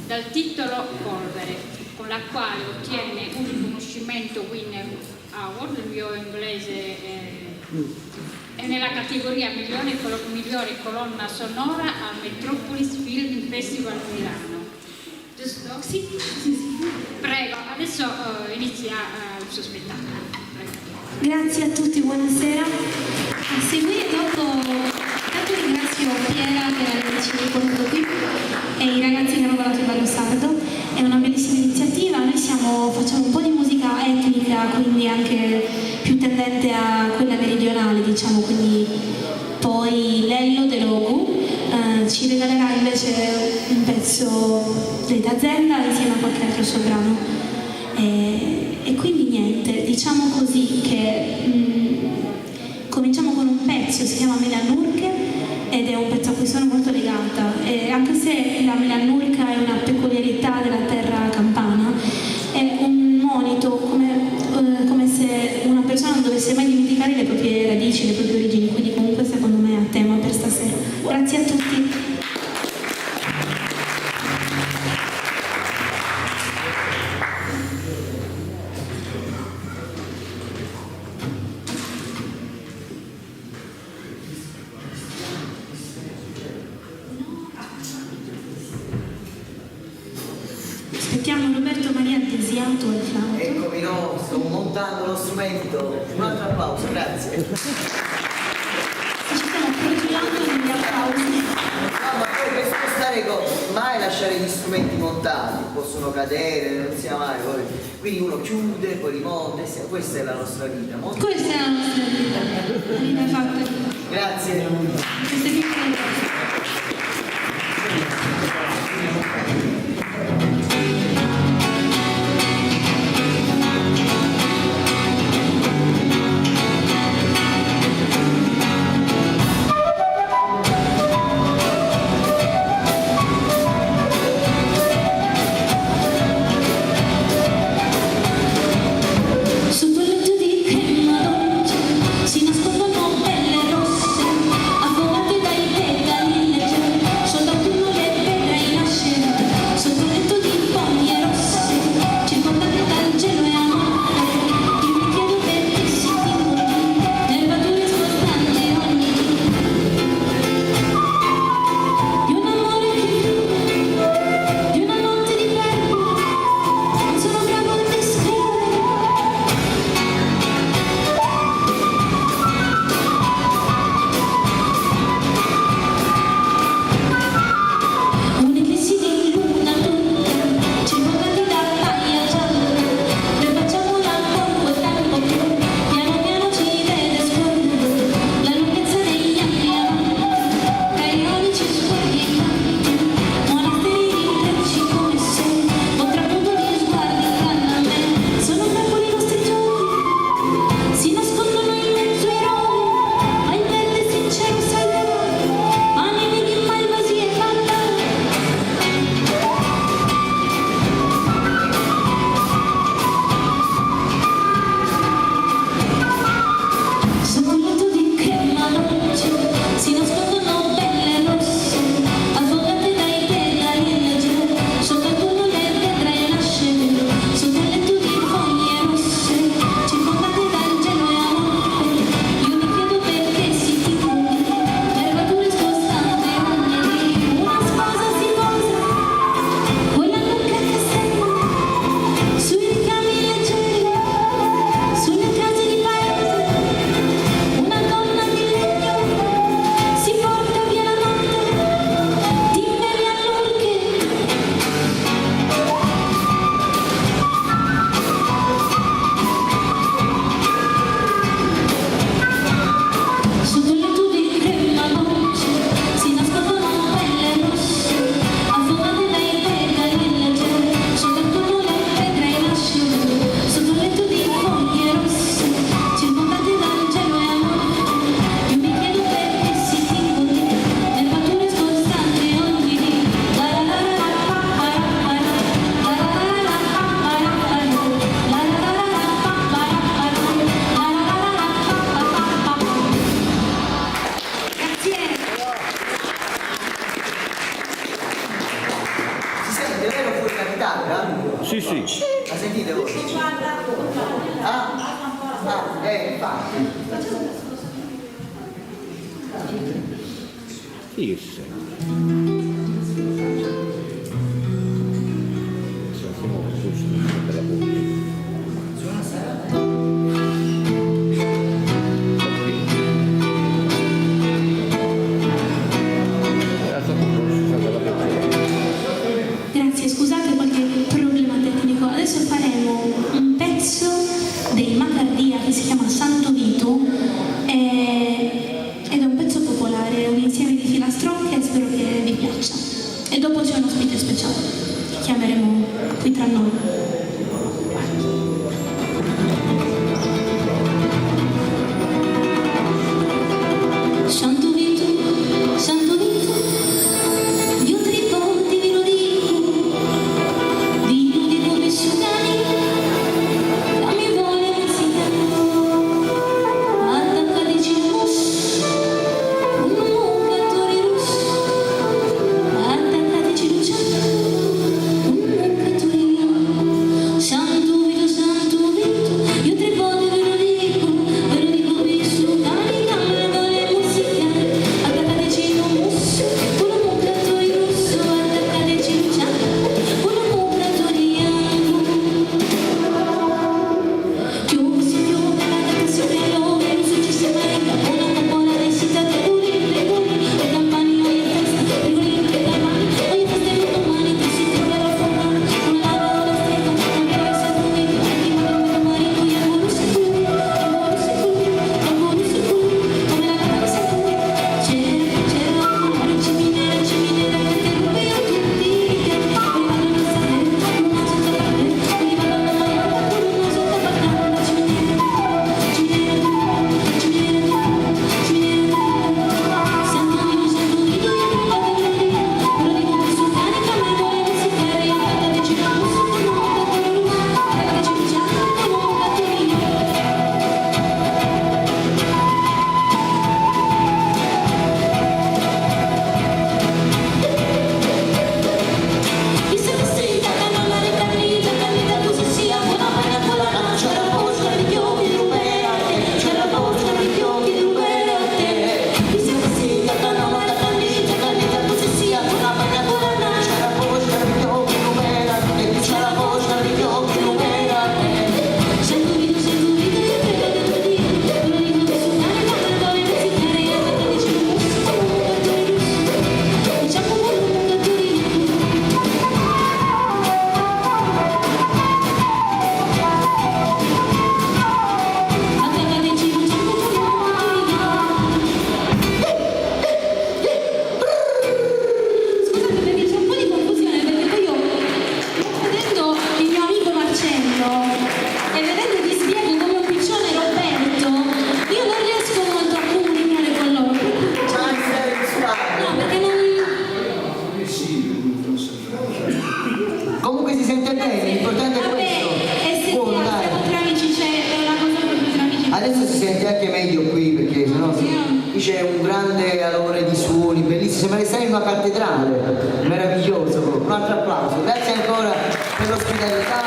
dal titolo Polvere, con la quale ottiene un riconoscimento Winner Award, il mio inglese è nella categoria migliore colonna sonora al Metropolis Film Festival Milano. Giusto? Sì. Prego, adesso inizia il suo spettacolo. Grazie a tutti, buonasera. A seguire tanto ringrazio Piera per averci riportato qui e i ragazzi che hanno guardato il Ballo Sardo. È una bellissima iniziativa, noi facciamo un po' di musica etnica, quindi anche più tendente a quella meridionale, diciamo, quindi poi Lello De Logu ci regalerà invece un pezzo dell'azienda insieme a qualche altro suo brano. E quindi niente, diciamo così che cominciamo con un pezzo, si chiama Melanurche ed è un pezzo a cui sono molto legata, e anche se la Melanurca è una peculiarità della terra campana, è un monito come se una persona non dovesse mai dimenticare le proprie radici, le proprie origini, quindi comunque secondo me è a tema per stasera. Grazie a tutti. Aspettiamo Roberto Maria Desiato al flauto. Eccomi, no, sto montando lo strumento. Un altro applauso, grazie. Ci stiamo profilando negli applausi. No, ma poi per spostare cose, mai lasciare gli strumenti montati, possono cadere, non sia mai. Quindi uno chiude, poi rimonta, questa è la nostra vita. Questa è la nostra vita. Vita fatta. Grazie. Queste piccole cose. Sotto il letto di crema dolce si nascondono belle rosse, affogate dai pedali leggeri, soltanto non le vedrai nascere. Sotto il letto di foglie rosse, circondate dal gelo e amore, io mi chiedo perché si tingono nervature scostanti ogni dì. Di un amore che fluye, di una notte di verbo, non sono bravo a descrivere. Un'eclissi di luna tutta, circondati da paia gialla, noi facciamola poco tempo che piano piano ci vede scorrere la lunghezza degli anni avanti, tra ironici sguardi e canti, monasteri di intrecci come se un trapunto di sguardi tranne a me, sono piccoli i nostri giorni, si nascondono in mezzo ai rovi, al verde sincero salvare, anime di malvasi e vandali. Sotto il letto di crema dolce si nascondono belle rosse, affogate dai pedali leggeri, soltanto non le vedrai nascere. Sotto il letto di foglie rosse, circondate dal gelo e amore, io mi chiedo perché si tingono nervature scostanti ogni dì. Una sposa si posa, quella nuca che stende, sui ricami leggeri, sulle case di paese. Una donna di legno si porta via la notte di Melanurche. Sotto il letto di crema dolce si nascondono belle rosse, affogate dai pedali leggeri, soltanto non le vedrai nascere. Sotto il letto di foglie rosse, circondate dal gelo e amore, io mi chiedo perché si tingono nervature scostanti ogni dì. La la la la pa pa ra pa ra, la la la la pa pa ra pa ra, la la la la pa pa ra pa ra, la la la la pa pa pa pa. Grazie. Si sente vero fuori la chitarra? Sì, sì. La sentite voi? Ah? Ah, infatti. Sì, che sei. Siamo giusti per la voce. Grazie, scusate qualche problema tecnico. Adesso faremo un pezzo dei Macardia che si chiama Santo Vito. tra noi. Santo Vito, io ti ricordi, ve lo dico come sudani, la mia voglia non si chiama, attaccateci al rosso, un mucatore rosso, attaccateci luciano, un mucatore io, Santo Vito, io ti ricordi, ve lo dico come sudani, la mia voglia non si chiama, attaccateci al rosso, un mucatore rosso, attaccateci luciano, un mucatore io. Chiusi, la gatta si piove, non ci si merita, una campana recitata pure in pregoni, le campanile in testa, pregolino le campane, ogni festa in domani, ti si trova la forma, una lava o la strega, non puoi essere unito, anche come il marito, e ancora sicuro, come la gatta che sei tu, c'era amore, ci minera, che te rubevo tutti, che arrivano a sapere, una sotto a parte, arrivano a maiata, pure una sotto a partare, ci minera, Santo Vito, io ti ricordo, ve lo dico come sudani, la mia voglia non si chiama, attaccateci al rosso, un mucatore rosso, attaccateci luciano, un mucatore io. Mi sembra stretta, cannolare, cannita così sia, buona pena con la c'è la bosca di chiodi ruberate, c'è la bosca di chiodi ruberate. Mi sembra stretta, cannolare, cannita così sia, buona pena con la c'è la bosca di chiodi ruberate, c'è la bosca di chiodi ruberate. Santo Vito, io prego che lo dico come sudani, la mia voglia non si chiama, attaccateci al rosso, un mucatore rosso, diciamo un mucatore io. Scusate perché c'è un po' di confusione, perché poi io, vedendo il mio amico Marcello e vedendo gli spieghi come un piccione Roberto, io non riesco molto a comunicare con loro. No, perché non... Comunque si sente bene, l'importante è questo. Buono, dai. Siamo tra amici, c'è una cosa proprio tra amici. Adesso si sente anche meglio qui perché sennò qui c'è un grande alone di suoni, bellissimo, sembra di stare in una cattedrale, meraviglioso proprio. Un altro applauso, grazie ancora per l'ospitalità,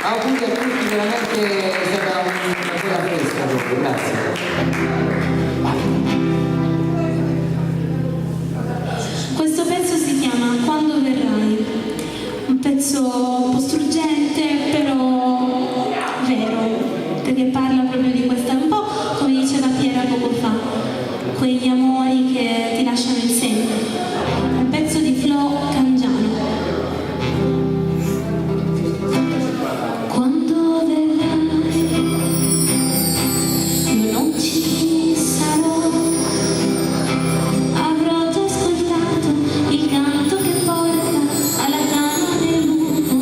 auguri a tutti, veramente è stata una sera fresca proprio, grazie. Questo pezzo si chiama Quando verrai, un pezzo un po' struggente però vero, perché parla proprio di questa, un po' come diceva Piera poco fa, quegli amori che ti lasciano il segno. Un pezzo di Flo Cangiano. Quando verrai, io non ci sarò, avrò già ascoltato il canto che porta alla tana del lupo.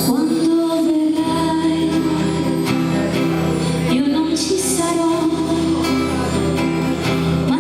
Quando verrai, io non ci sarò, ma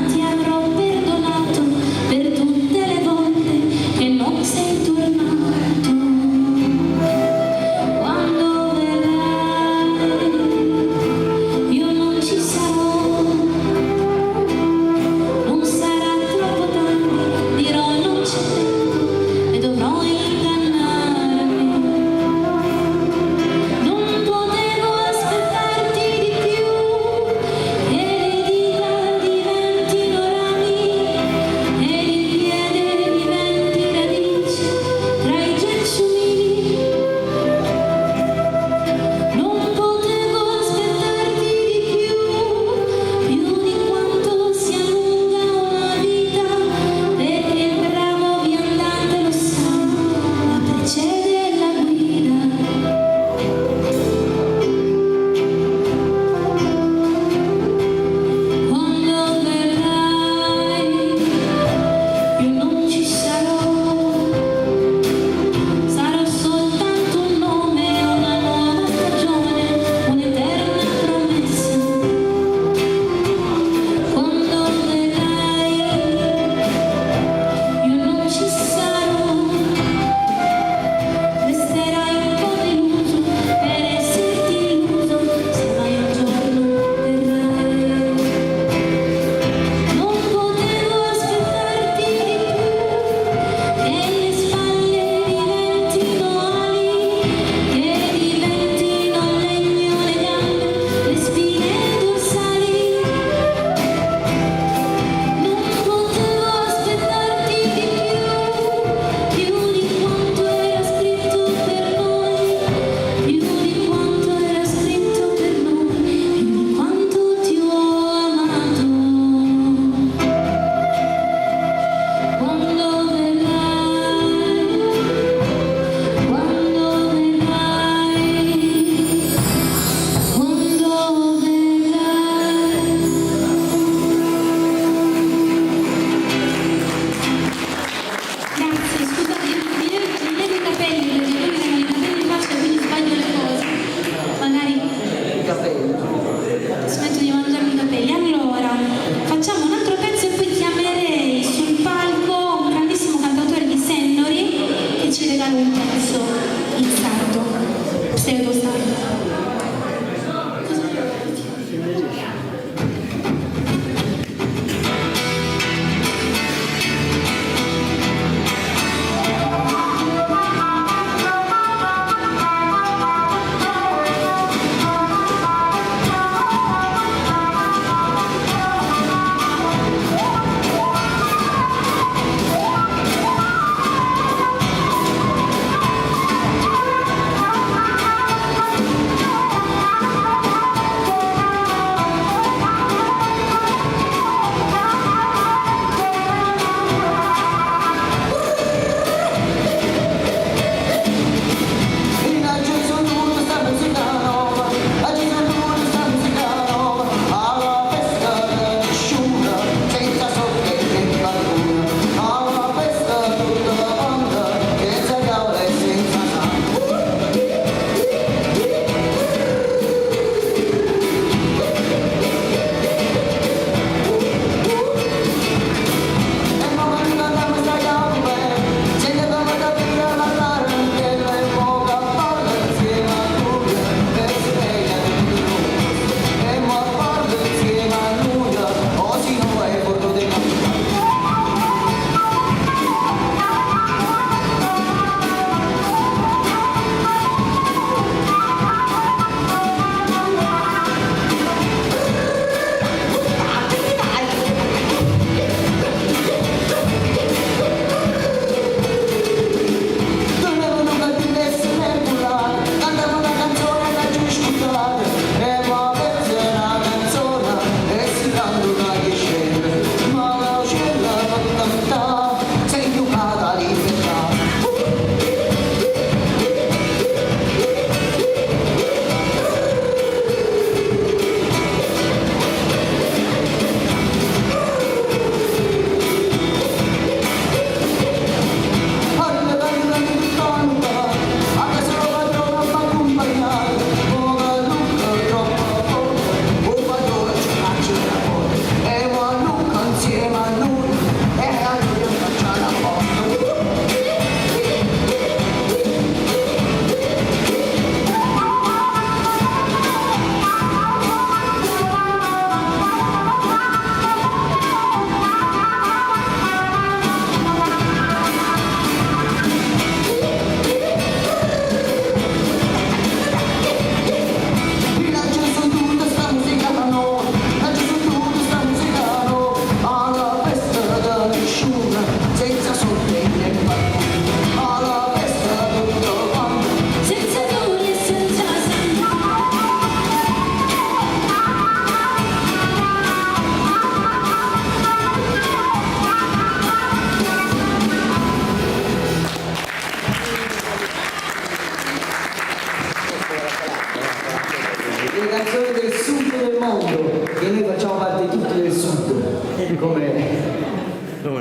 come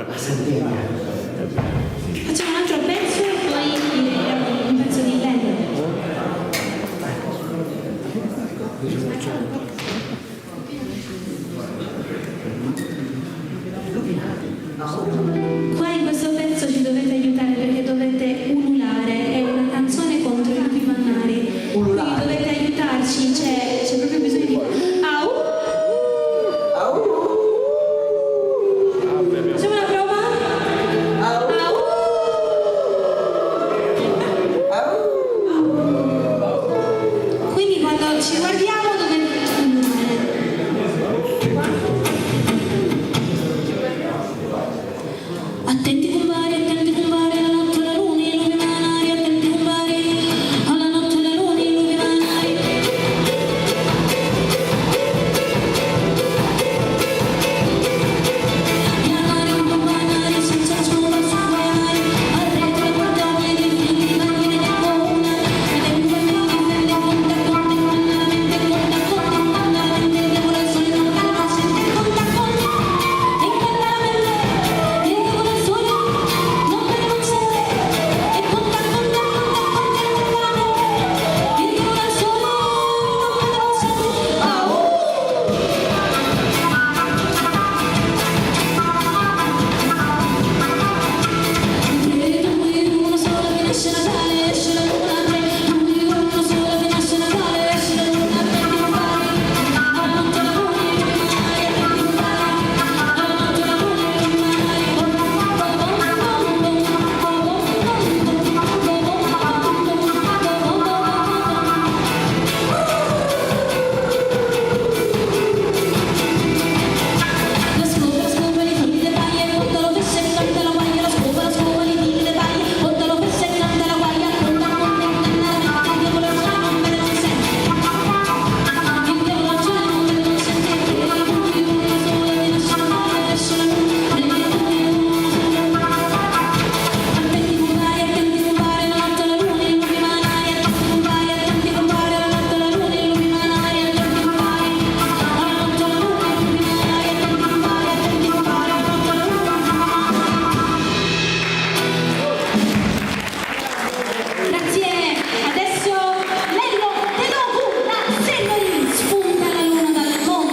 la Sardegna. Facciamo un altro pezzo e poi un pezzo di Lello. Qua in questo pezzo ci dovete aiutare perché dovete ululare, è una canzone contro i lupi mannari. Quindi dovete aiutarci, c'è proprio bisogno di au! Facciamo una prova? Quindi quando ci guardiamo dovete ululare. Attenti compari, alla notte la luna, i lupi manari, attenti compari, alla notte la luna, i lupi manari. I lupi manari senza scuola su guai, arretra guardami e figli di bambini del comune, ed è un bambino che prende conta, il lavoro al sole non calma, sente conta, e canta la mente, il lavoro al sole non per non sente, e conta, il lavoro al sole non per non sente, uno solo finisce Natale, esce la luna, uno solo finisce Natale, esce la luna, attenti compari, alla notte la luna, i lupi manari, attenti compari, alla notte la luna, i lupi la scopa, li figli de paglia, portalo fesse e canta la guaglia, la scopa, li figli de paglia, portalo fesse e canta la guaglia, conta, il diavolo al sole non vede non sente, il diavolo al sole non vede non sente, uno solo finisce Natale, esce la luna, attenti compari, la notte la luna, i lupi manari, attenti compari, la notte la luna, i lupi manari, attenti compari, alla notte la luna, i lupi manari, attenti compari, la notte la luna. Grazie, adesso Lello te lo cura, se non spunta la luna dal monte.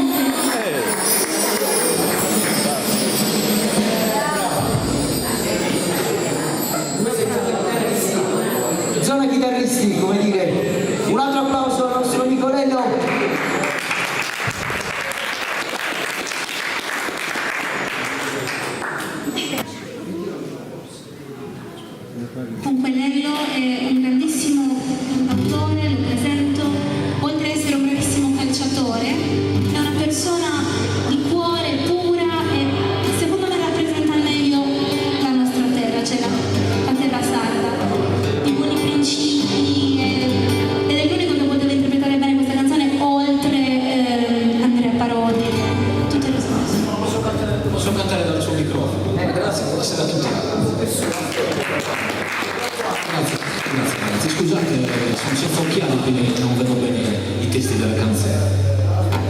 Zona chitarristi, come dire, un altro applauso al nostro amico Lello. Comunque Lello è un grandissimo cantautore, lo presento, oltre ad essere un bravissimo calciatore, è una persona di cuore pura e secondo me rappresenta meglio la nostra terra, cioè la terra sarda, di buoni principi ed è l'unico che poteva interpretare bene questa canzone oltre Andrea Parodi, tutto il resto. Posso cantare dal suo microfono? Grazie, buonasera a tutti. Grazie. Scusate, sono soffocchiato quindi non vedo bene i testi della canzone. Bene.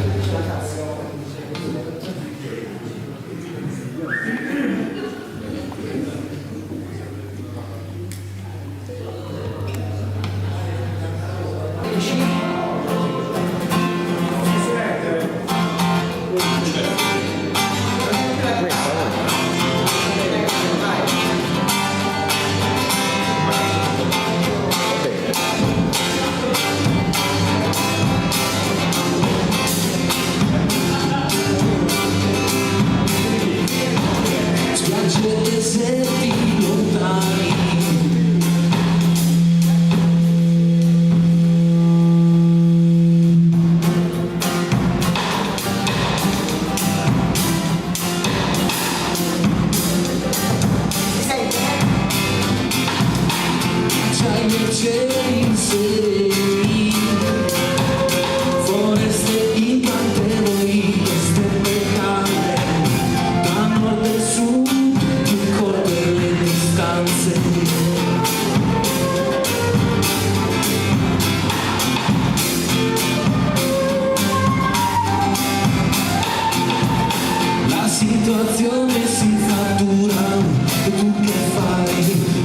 situazione si frattura e tu che fai?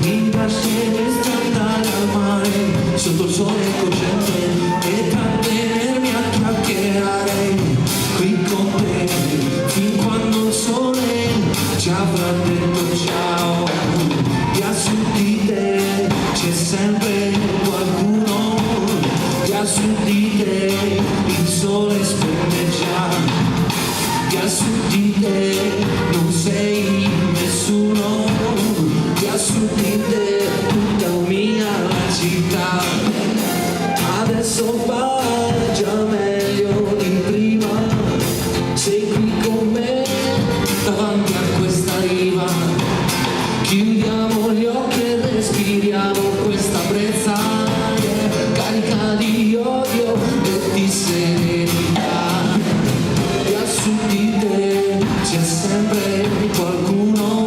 Mi lasceresti andare al mare sotto il sole cocente e trattenermi a chiacchierare qui con te fin quando il sole ci avrà detto ciao. Via su di te c'è sempre qualcuno, via su di te il sole spenneggia. Via su di te non sei nessuno, via su di te tutta mia la città. Adesso va già meglio di prima, sei qui con me davanti a questa riva. Chiudiamo gli occhi e respiriamo questa brezza carica di odio e di serenità. Su di te c'è sempre qualcuno,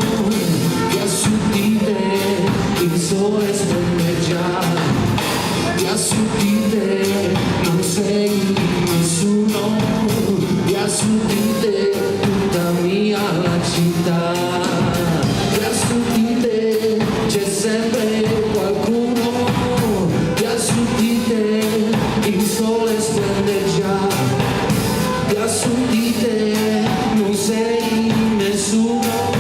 via su di te il sole spenneggia, via su di te non sei nessuno, via su di te tutta mia la città, via su di te c'è sempre qualcuno, via su di te il sole spenneggia, via su di te non sei nessuno,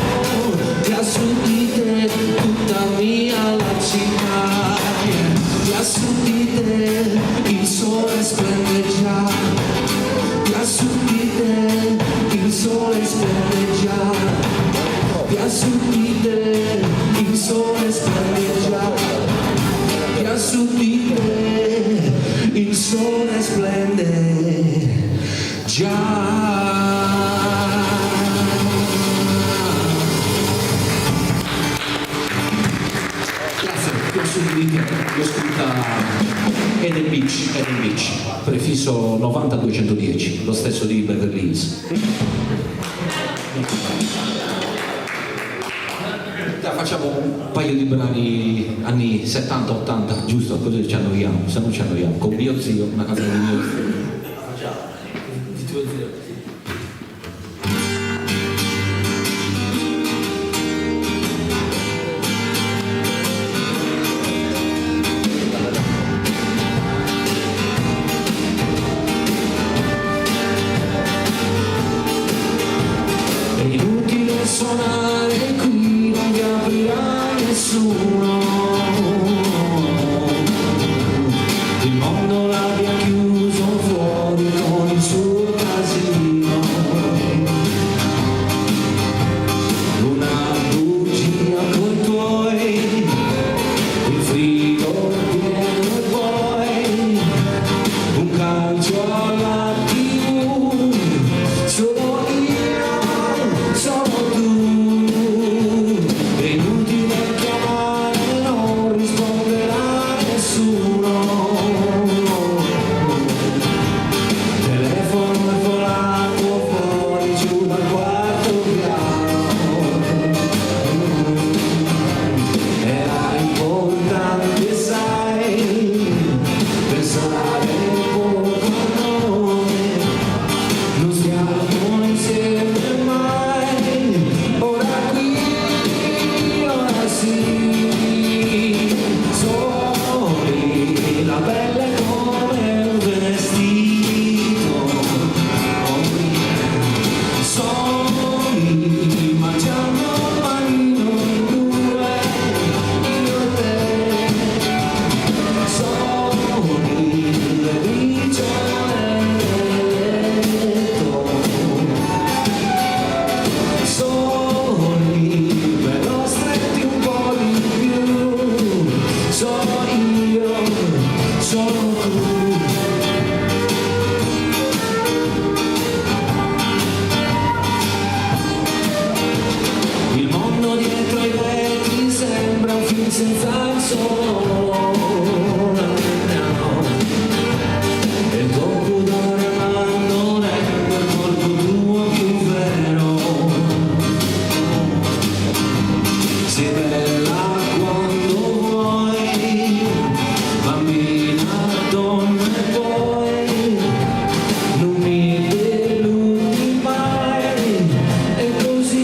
via su di te tutta mia la città, via su di te il sole spenneggia, via su di te il sole spenneggia, via su di te il sole spenneggia, via su di te il sole splende già. L'ho scritta Eden Beach, prefisso 90210, lo stesso di Beverly Hills. Facciamo un paio di brani anni 70-80, giusto? Così ci annoiamo, se non ci annoiamo. Con mio zio, una casa di mio zio. Suonare qui non vi aprirà nessuno, il mondo l'abbia chiuso fuori con il suo casino, una bugia coi tuoi, il frigo pieno e poi un calcio alla TV, sono io, sono è inutile chiamare, non risponderà nessuno. Telefono è volato fuori giù dal quarto piano. Era importante, sai, pensare un po' a noi. Non stiamo insieme mai, ora qui. Soli, la pelle come un vestito, soli, mangiando il panino in due, io e te, soli, le briciole nel letto, soli, però stretti un po' di più, sono io, sono tu. Il mondo dietro ai vetri sembra un film senza il sole, e il tuo pudore non rende il corpo tuo più vero. Sei bella quando vuoi, bambina, donna e poi non mi deludi mai, e così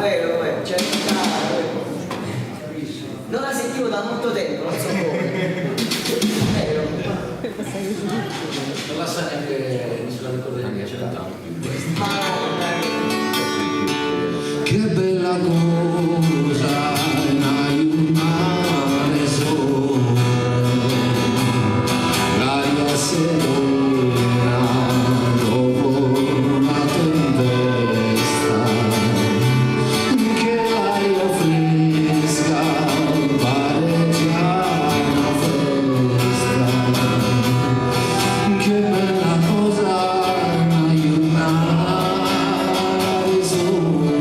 vero, c'è non la sentivo da molto tempo, non so come. Vero. Non la sa neanche, non se la ricorda neanche, c'è cantata. Che bella cosa in un mare sole, l'aria serena dopo una tempesta, che l'aria fresca pare già una festa, che bella cosa in un mare sole.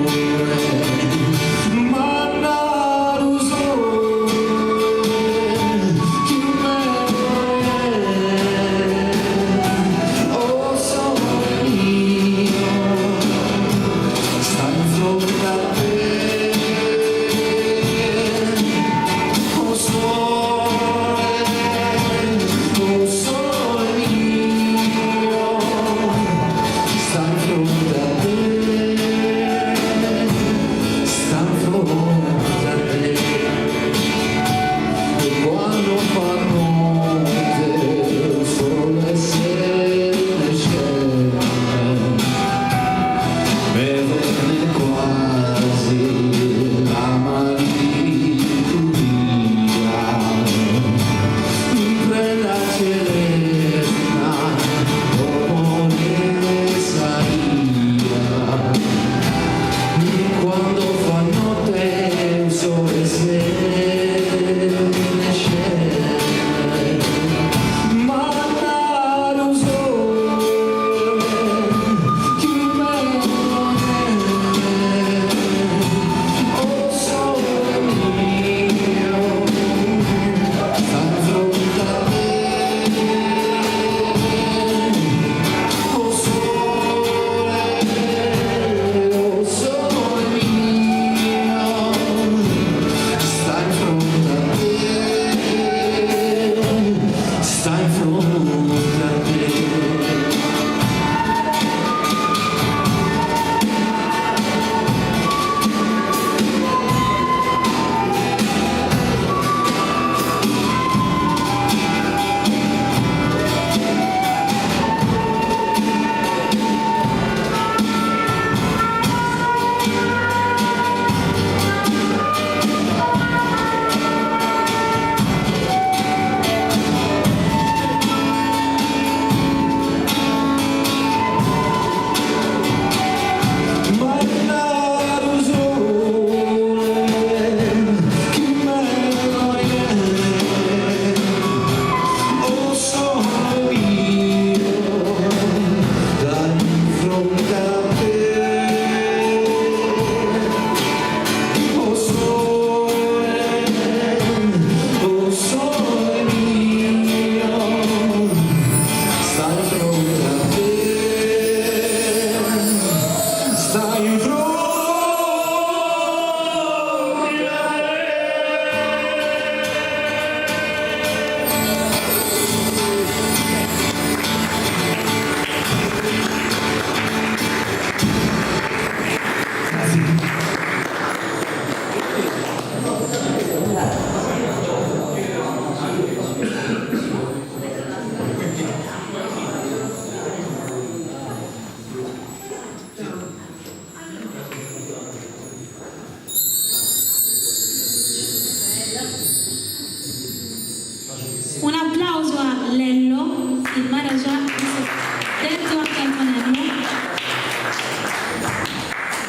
Un applauso a Lello, il Maharaja, detto anche Antonello.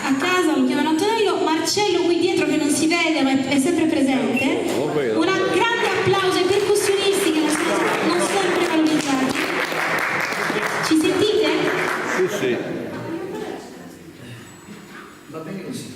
A casa lo chiamano Antonello, Marcello qui dietro che non si vede ma è sempre presente. Un grande applauso ai percussionisti che non sempre valorizzati. Ci sentite? Sì, sì. Va bene così.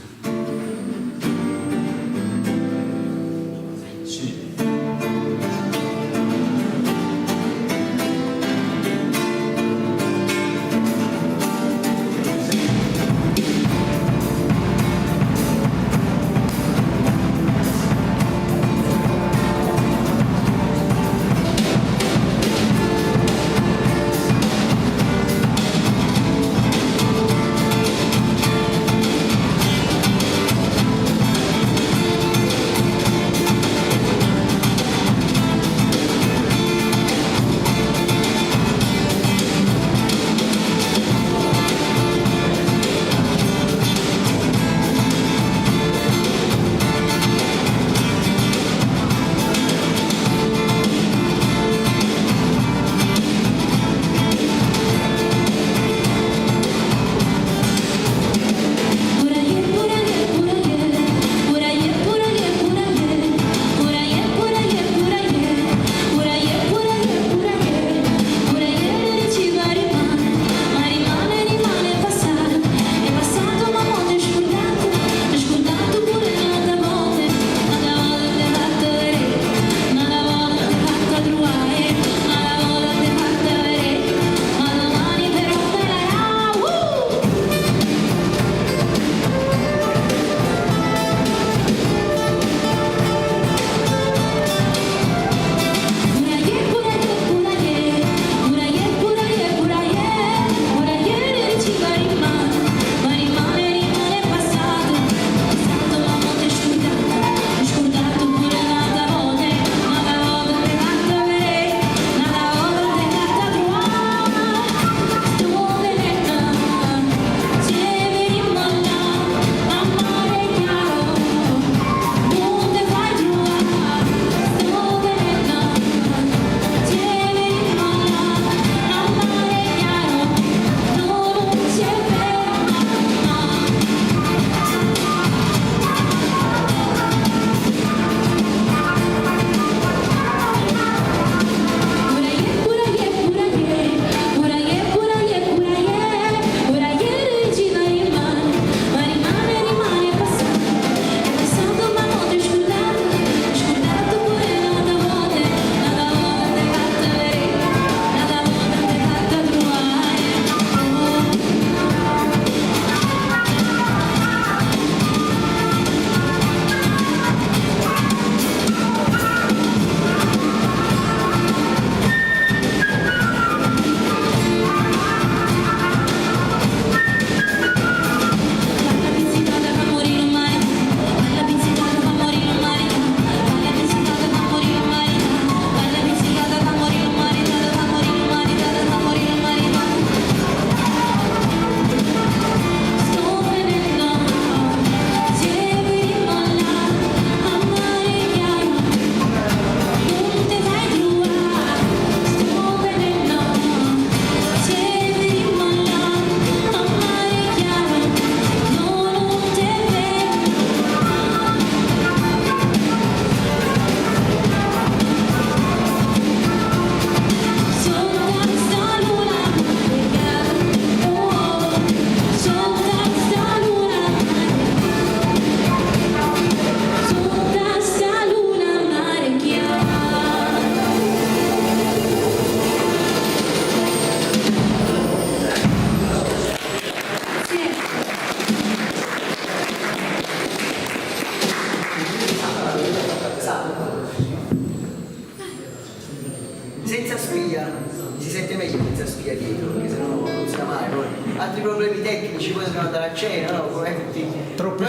ci potevano andare a cena, no? Come tutti. Troppe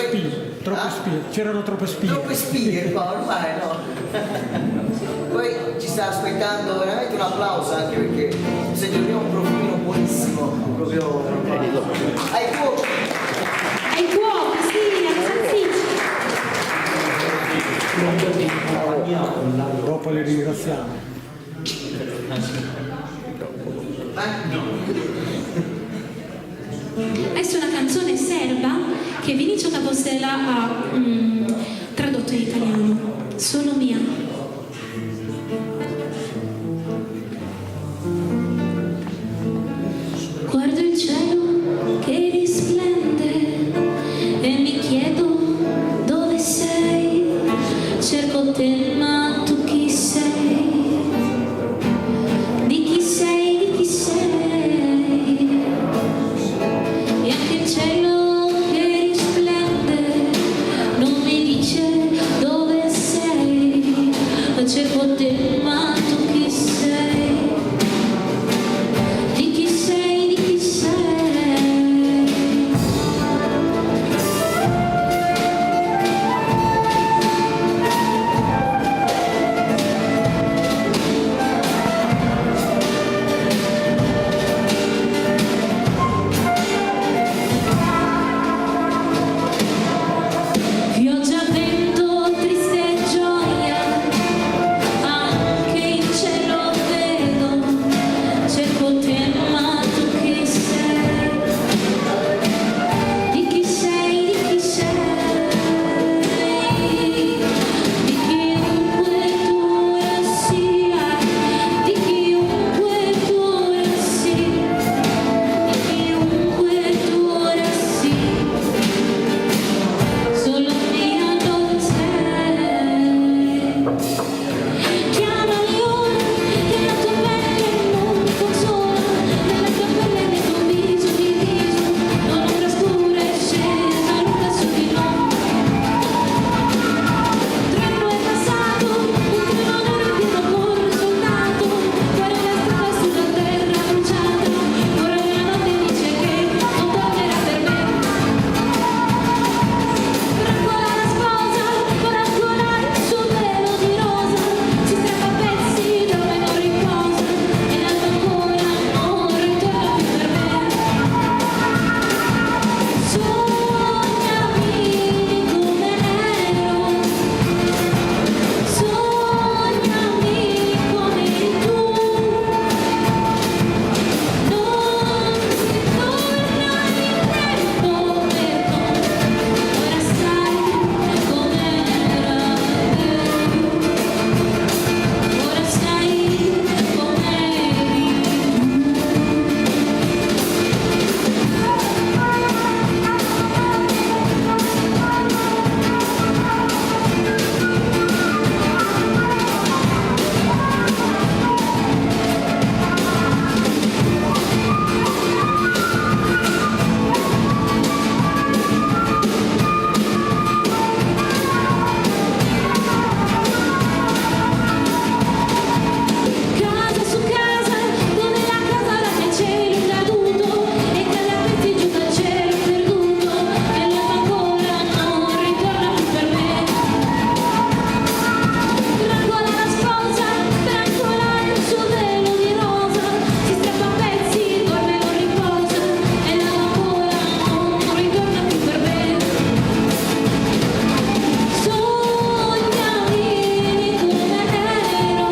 spie, c'erano troppe spie. Troppe spie qua, ormai no. Poi ci sta aspettando veramente un applauso anche perché se abbiamo un profilo buonissimo, proprio ai cuochi. Ai cuochi, sì, alle salsicce. Dopo le ringraziamo. Questa è una canzone serba che Vinicio Capostela ha tradotto in italiano. Solo mia. Guardo il cielo che risplende e mi chiedo dove sei. Cerco te ma tu chi sei? Di chi sei? Di chi sei? E anche il cielo che risplende non mi dice dove sei. Cerco te ma tu chi sei? Di chi sei? Di chi sei? Pioggia, vento, triste gioia, anche in cielo vedo. Cerco te ma tu chi sei? Di chi sei? Di chi sei? Di chiunque tu ora sia, di chiunque tu ora sia, di chiunque tu ora sia. Solo mia dove sei? Chiamami ora, che la tua pelle non consola, nella tua pelle nel tuo viso diviso, un'ombra scura è scesa lunga su di noi. Treno è passato, un treno d'oro pieno corre soldato, fuori la strada sulla terra bruciata, ora la notte dice che non tornerà per me. Rancola la sposa, con ancora il suo velo di rosa, si strappa a pezzi, dorme non riposa, e l'alba ancora non ritorna più per me. Sognami come ero, sognami come tu, non ritornare indietro per noi. Ora sai com'era, ora sai com'eri casa su casa, come la casa là che cielo è caduto, e cade a pezzi giù dal cielo perduto, e l'alba ancora non ritorna più per me. Rancola la sposa, per ancorare il suo velo di rosa, si strappa a pezzi, dorme non riposa, e l'alba ancora non ritorna più per me. Sognami come ero,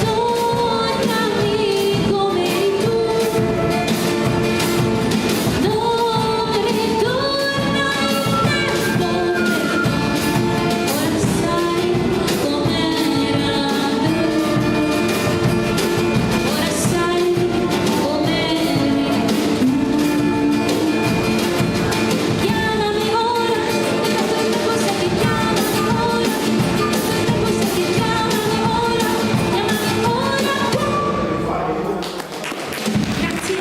sognami come eri tu, non ritorna il tempo per noi. Ora sai com'era, ora sai com'eri. Chiamami ora, che tanto il tempo sa che chiamami ora, che tanto il tempo sa che chiamami ora, chiamami ora. Grazie.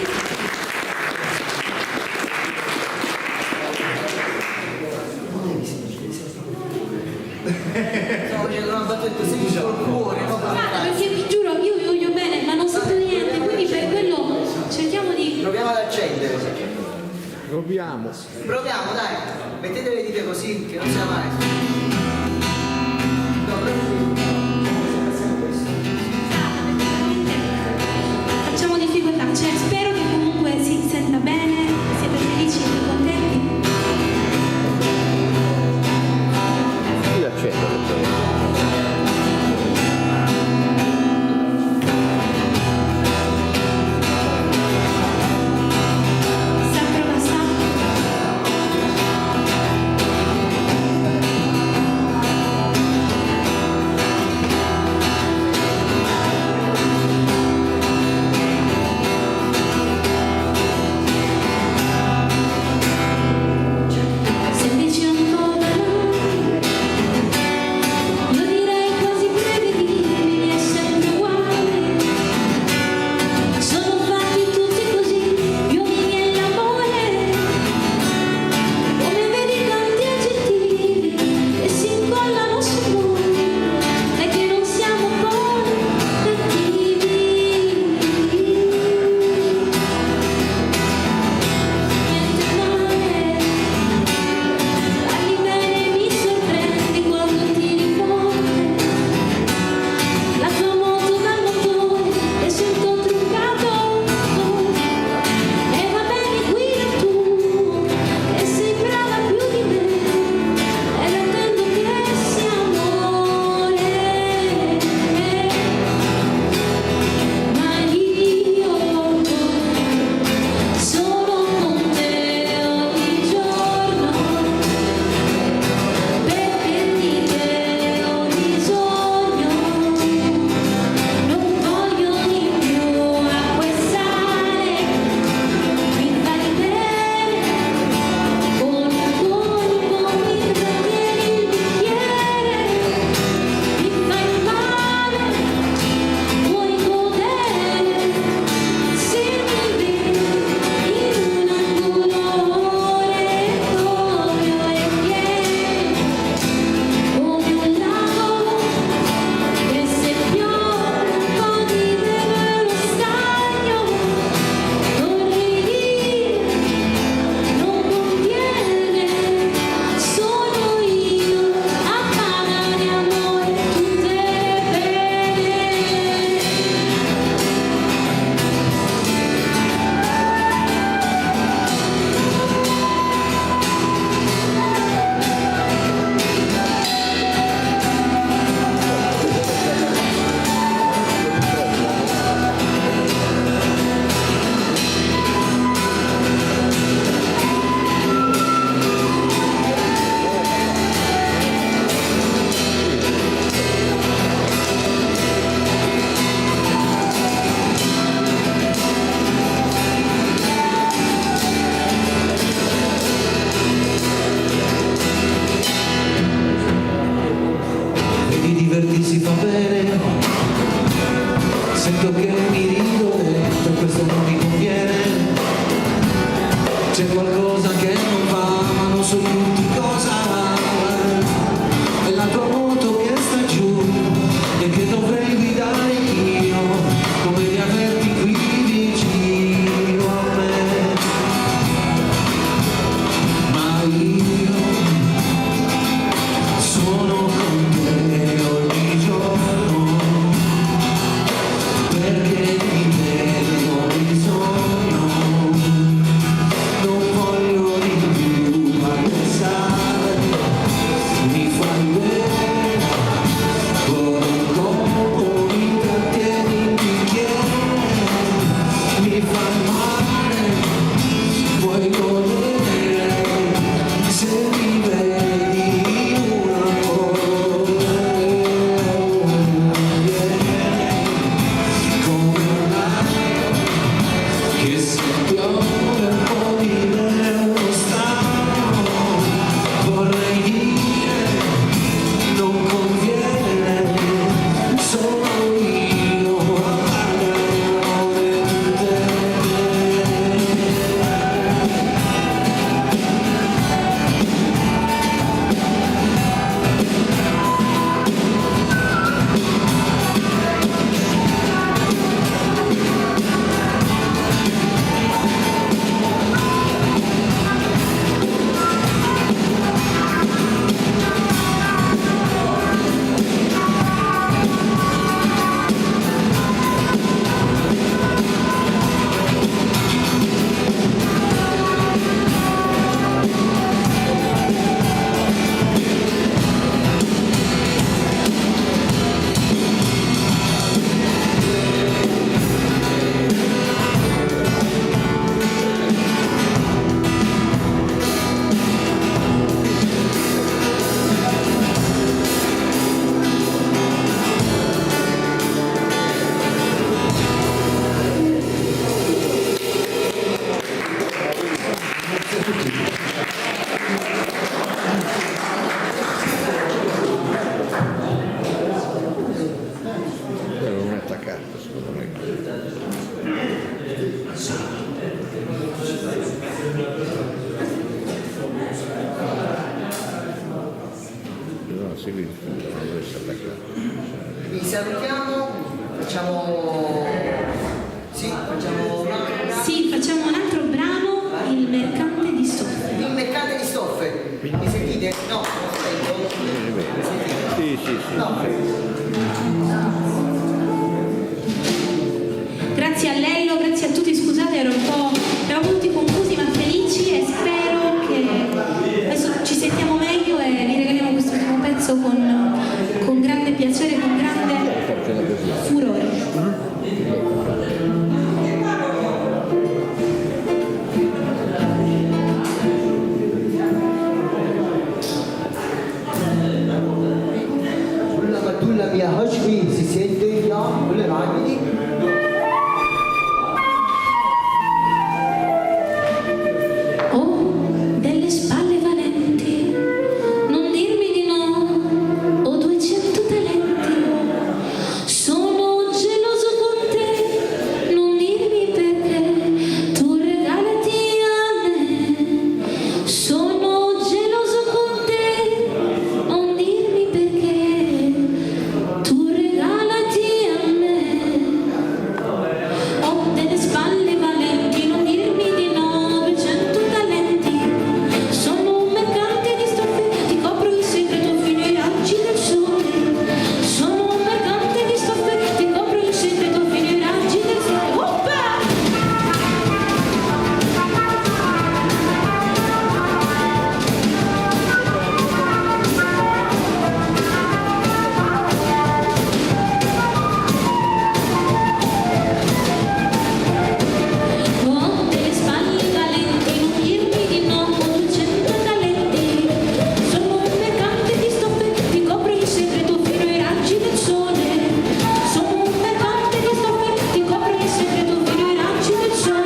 Stavo facendo una battuta semplice col cuore, no? Guarda, perché vi giuro, io vi voglio bene, ma non sento niente, quindi per quello cerchiamo di... Proviamo ad accendere. Proviamo. Proviamo, dai, mettete le dita così che non sia mai. Facciamo difficoltà, cioè spero che comunque si senta bene, siete felici e contenti. Io accendo. Sempre basta. Vi salutiamo, facciamo Sì, facciamo un altro brano, Il mercante di stoffe. Il mercante di stoffe. Mi sentite? No, Sì, sì, sì. Grazie a Lello, grazie a tutti, scusate, eravamo tutti confusi ma felici e spero che adesso ci sentiamo meglio e vi regaliamo questo ultimo pezzo con grande piacere, con grande furore. Sulla mia Hoshmi si sente già con le mani. Ho delle spalle valenti, non dirmi di no, ho 200 talenti, sono geloso con te, non dirmi perché, tu regalati a me, sono geloso con te, non dirmi perché, tu regalati a me, ho delle spalle valenti, non dirmi di no, 200 talenti, sono un mercante di stoffe, ti copro il segreto fino ai raggi del sole, sono un mercante di stoffe, ti copro il segreto fino ai raggi del sole. Oppa! Ho delle spalle valenti, non dirmi di no, ho 200 talenti, sono un mercante di stoffe, ti copro il segreto fino ai raggi del sole, sono un mercante di stoffe, ti copro il segreto fino ai raggi del sole.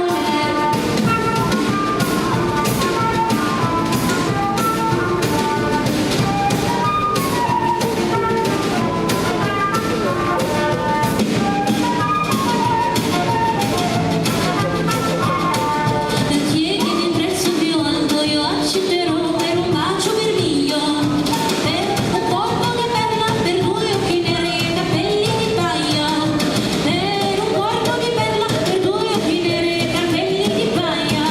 Chiedi il prezzo più alto, io accetterò per un bacio vermiglio, per un corpo di perla, per 2 occhi neri e capelli di paia, per un corpo di perla, per 2 occhi neri e capelli di paia.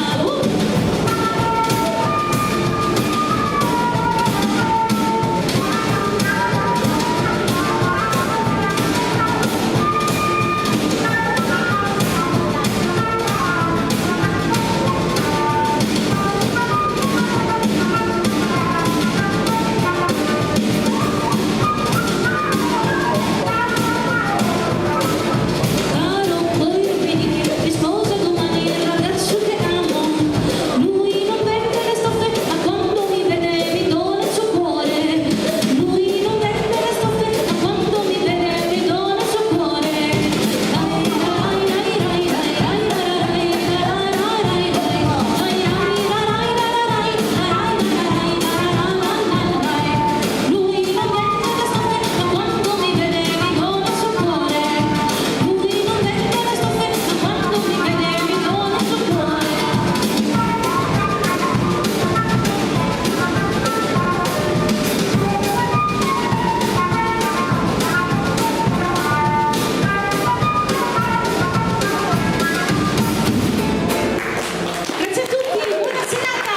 Caro, poi vedi che mi sposa domani il ragazzo che amo, lui non vende le stoffe, ma quando mi vede mi dona il suo cuore, lui non vende le stoffe, ma quando mi vede mi dona il suo cuore. Lui non vende le stoffe, ma quando mi vede mi dona il suo cuore, lui non vende le stoffe, ma quando mi vede mi dona il suo cuore. Grazie a tutti, buona serata!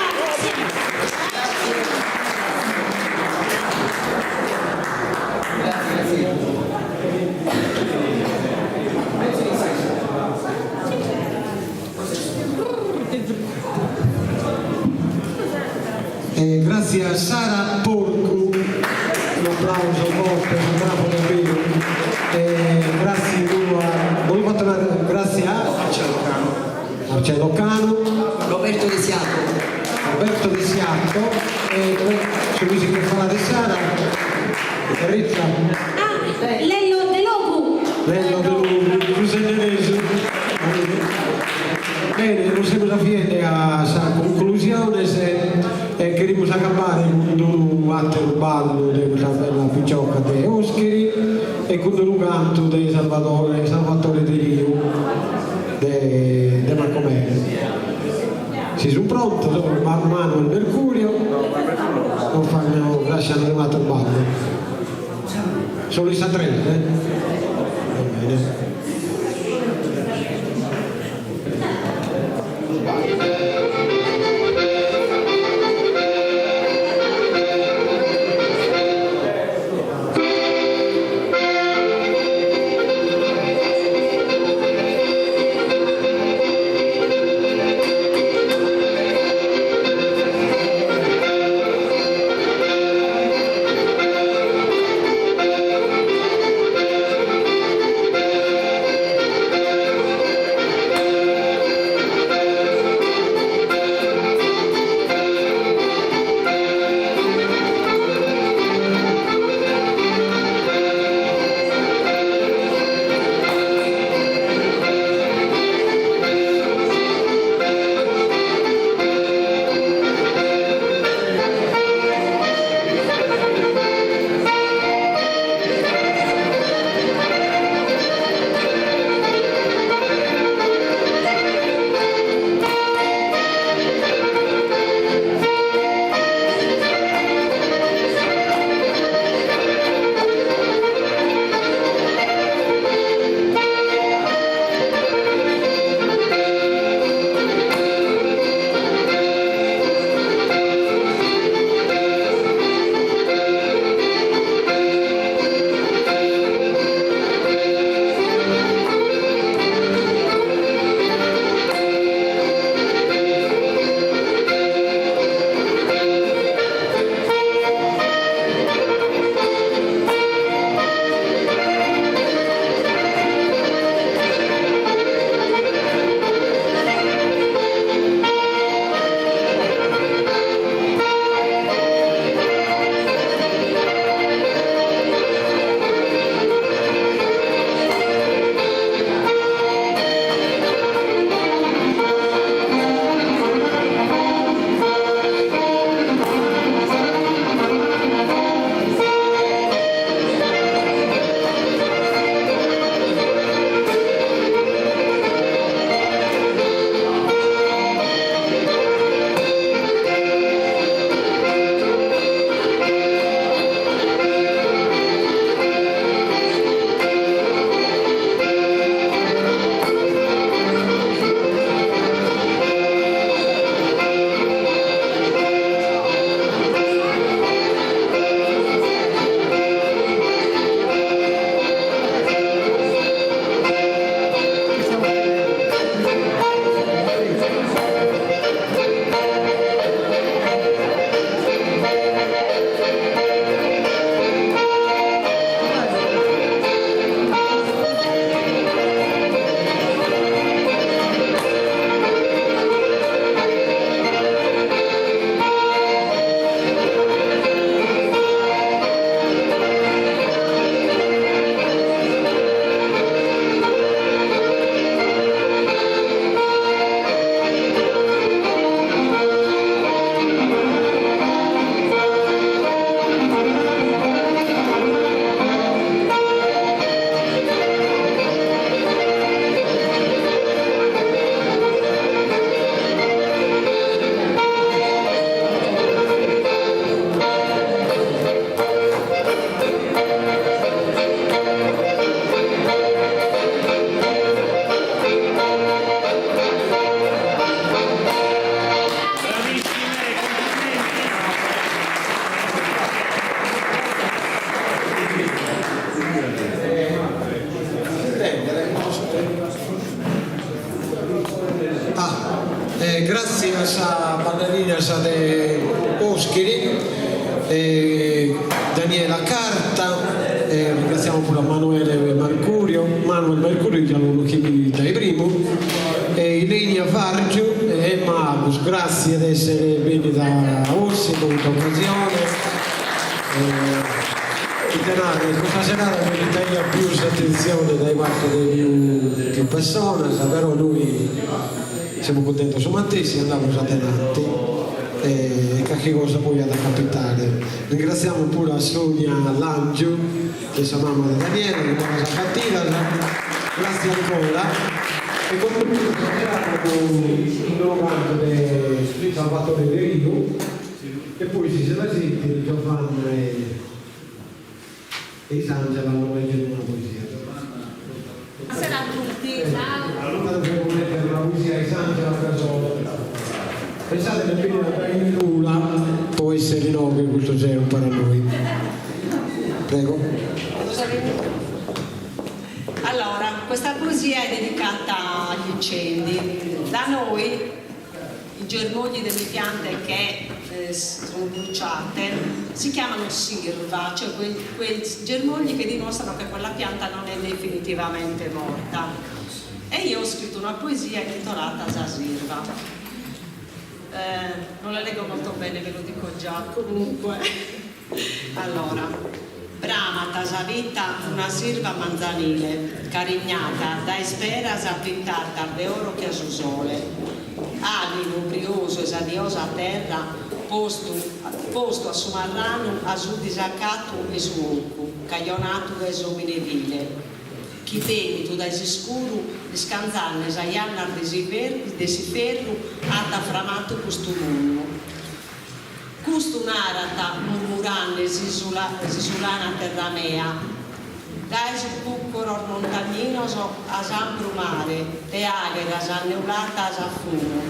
Grazie a Sara Porcu, un applauso forte, un bravo davvero. Grazie a Marcello Cano, Roberto De Siatto, e su musica che fa di Sara, chitarrista, Lello De Logu! Lello De Logu, Giuseppe Nesu. Bene, non siamo arrivati a conclusione e queremos acabar con un altro ballo della bella picciocca di Oscheri e con un canto di Salvatore De Rio di Marcomene. Si sono pronti, Manuel Mercurio, non fanno, lasciano arrivato il ballo. Sono lista 3, Va bene. gracias a ballerinas de Oschiri, Daniela Carta, ringraziamo pure a Manuel Mercurio che hanno chiamato dai primo, Ilenia Vargiu e Marcus, grazie di essere venuti da Ossi in questa occasione. Questa serata merita più attenzione dai parte di persone, però noi siamo contenti su Mattesi, andiamo avanti e che cosa poi ad capitare. Ringraziamo pure a Sonia Langiu, che è la mamma di Daniele, che è una cattiva, grazie ancora. E concludiamo con il nuovo canto di Salvatore De Rio e poi si la sente di Giovanna e e Isangela hanno letto una poesia. Buonasera a tutti, ciao. Allora dobbiamo mettere la poesia Isangela per solo. Pensate che in Lula può essere 9, questo c'è un per noi. Prego. Allora, questa poesia è dedicata agli incendi. Da noi i germogli delle piante che sono bruciate si chiamano sirva, cioè quei germogli che dimostrano che quella pianta non è definitivamente morta. E io ho scritto una poesia intitolata Zasirva. Non la leggo molto bene, ve lo dico già, comunque. Allora, brama tasavita una sirva manzanile, carignata, da esperas pintata de oro che asusole, animo brioso esadiosa a terra, posto a sumarrano a su disaccato e su ocu, caglionato e sominevile. Chi vedi tu da escuro, scanzanne saianna desiferru, atta framato questo mondo. Custo un'arata murmuranne sisulana terra mea, dai su cuccoro montagnino a San Brumare, te agera sanneulata a Saffuno.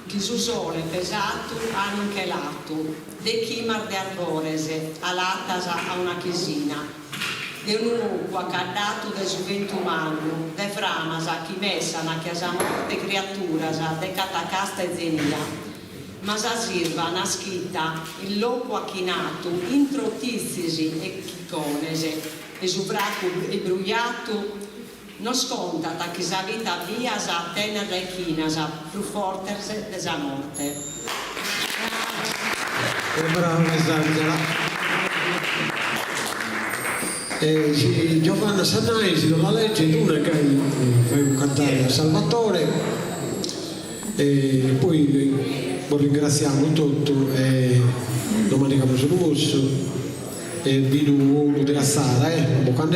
Chi su sole pesato anche lato, de chimar de arborese, alatasa a una chisina. De un uomo accaddato del gioventù umano, de framasa, chi messa una chiesa morte creatura, de catacasta e zenia. Ma sa sirva, una scritta, il loco acchinato, introttissisi e chiconese, e su braco e brugliato, non sconta da chi sa vita via, sa tenere e chinasa, più forte de sa morte. Brava Isangela. Sì, Giovanna Sannaisi non la legge, tu ne fai cantare a Salvatore e poi lo ringraziamo tutti e domani siamo sul busso e vi uno della sala, un po'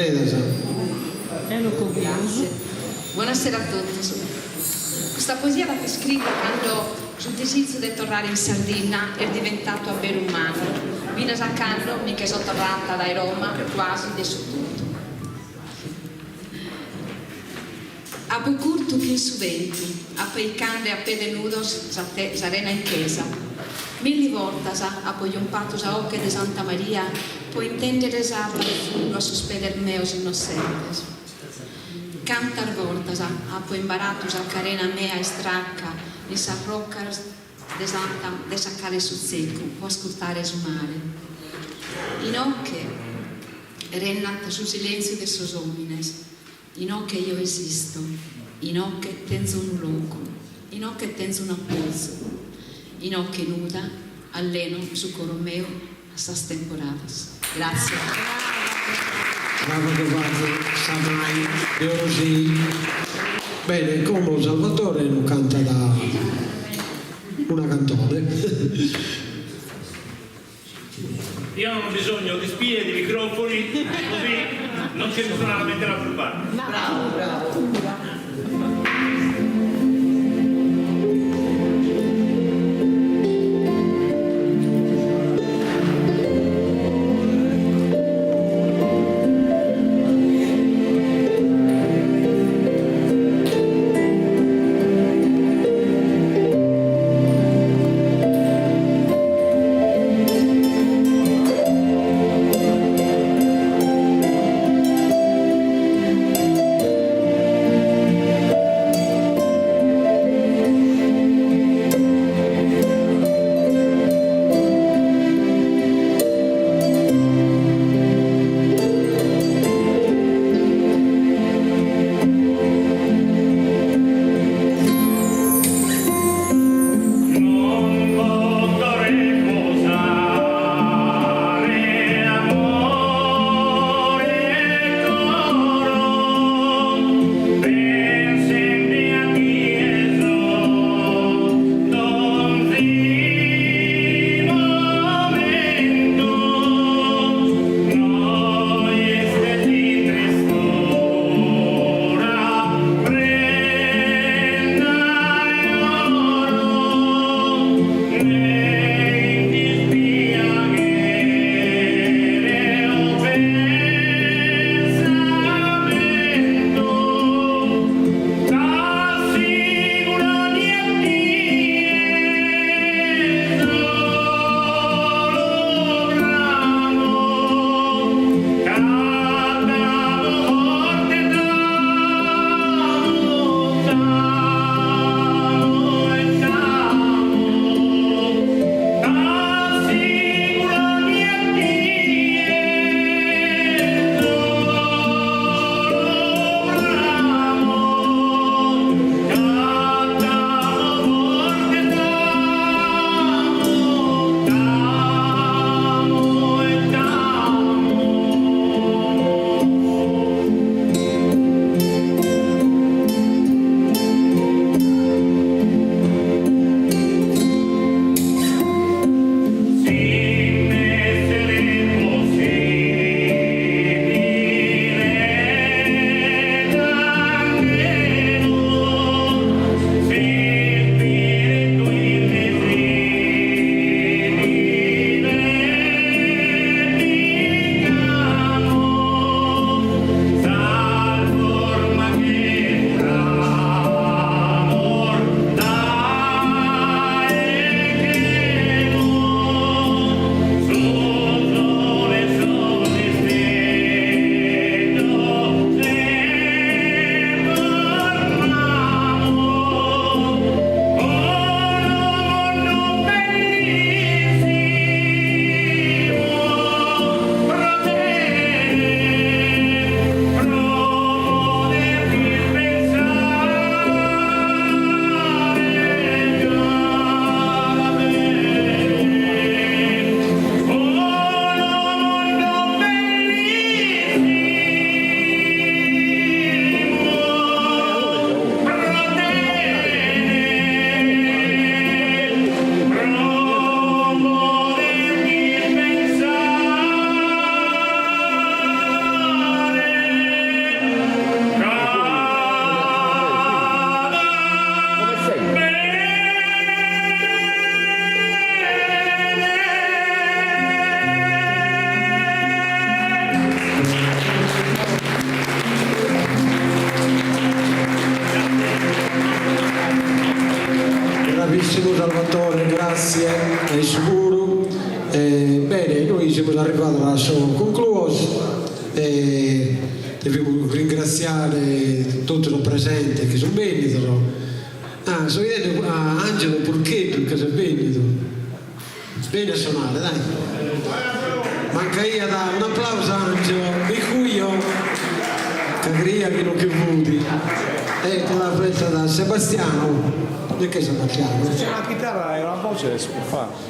Grazie. Buonasera a tutti. Questa poesia la scrivo quando sul desiderio di tornare in Sardegna è diventato a bere un mano. Vino saccando, mica sono tornata da Roma, quasi di su tutto. A Bucurtu che in suvento, a poi cande a pede nudos, sarena in chiesa. Milli voltas a poi un patto a ocche di Santa Maria, può intendere sa per fundo a sospeder meos innocentes. Cantar voltas a poi imbaratus a carena mea e stracca, in sa roccas de saccare sul secco, può ascoltare su mare. In ocche rennat sul silenzio de sos homines, in ocche io esisto, in ocche tenzo un loco, in ocche tenzo una polso, in ocche nuda alleno su coro meo a sas temporadas. Grazie. Bravo Giovanni Sanai, Deosi. Bene, come Salvatore non canta da una cantone. Io non ho bisogno di spie, di microfoni, così non c'è nessuno da mettere a turbare. Bravo. siamo arrivati alla sua conclusione e devo ringraziare tutti i presenti che sono venuti. Sono venuto a Angelo Porchetto che sono venuto. Vieni a suonare, dai. Manca io da un applauso a Angelo, di cui io cagria che non che vuti. E con la freccia da Sebastiano. Perché Sebastiano? Se c'è una chitarra e una voce si può fare.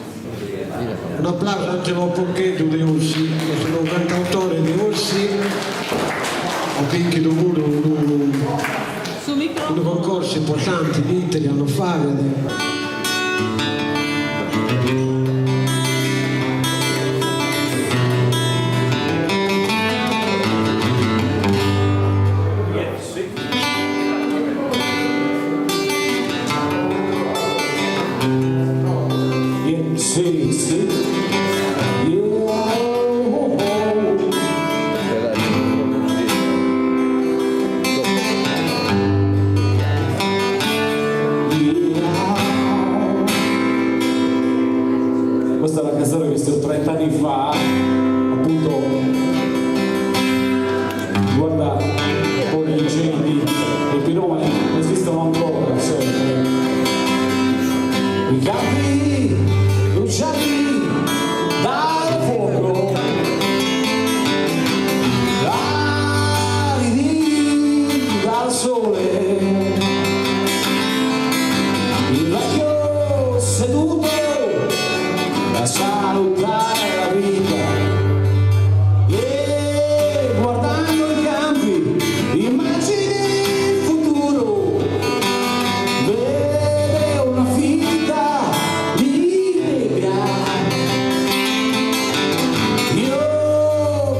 Un applauso a Angelo Porchetto di Orsi, che sono un cantautore di Orsi. Ho vinto un concorso importante in Italia, hanno fatto. Questa è una canzone che sto 30 anni fa, appunto, guarda un po' gli incendi, le piromani esistono ancora, i campi bruciati dal fuoco, aridi dal sole, il vecchio seduto a salutare la vita e guardando i campi immagini il futuro, vede una finta di nebbia. Io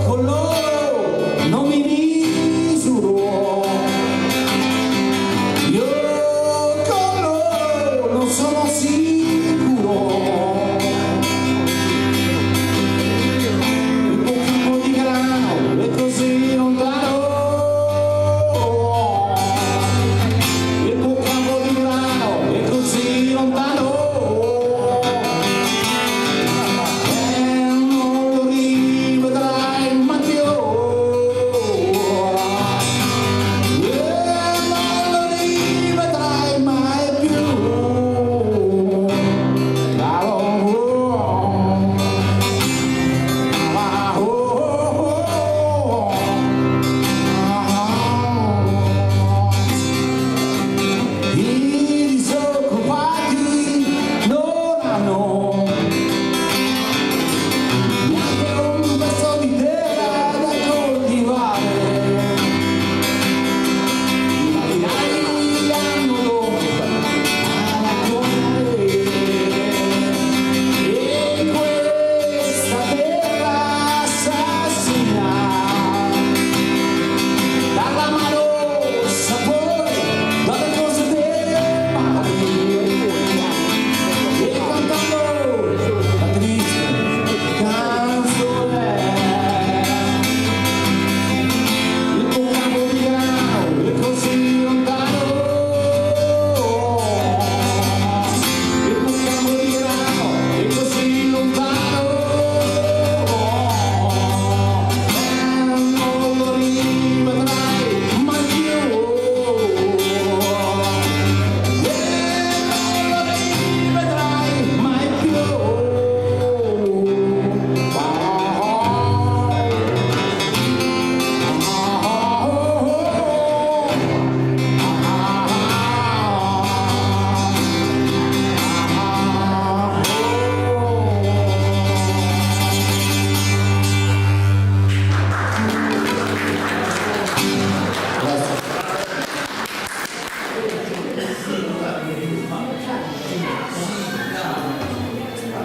con loro non mi misuro, io con loro non sono sicuro.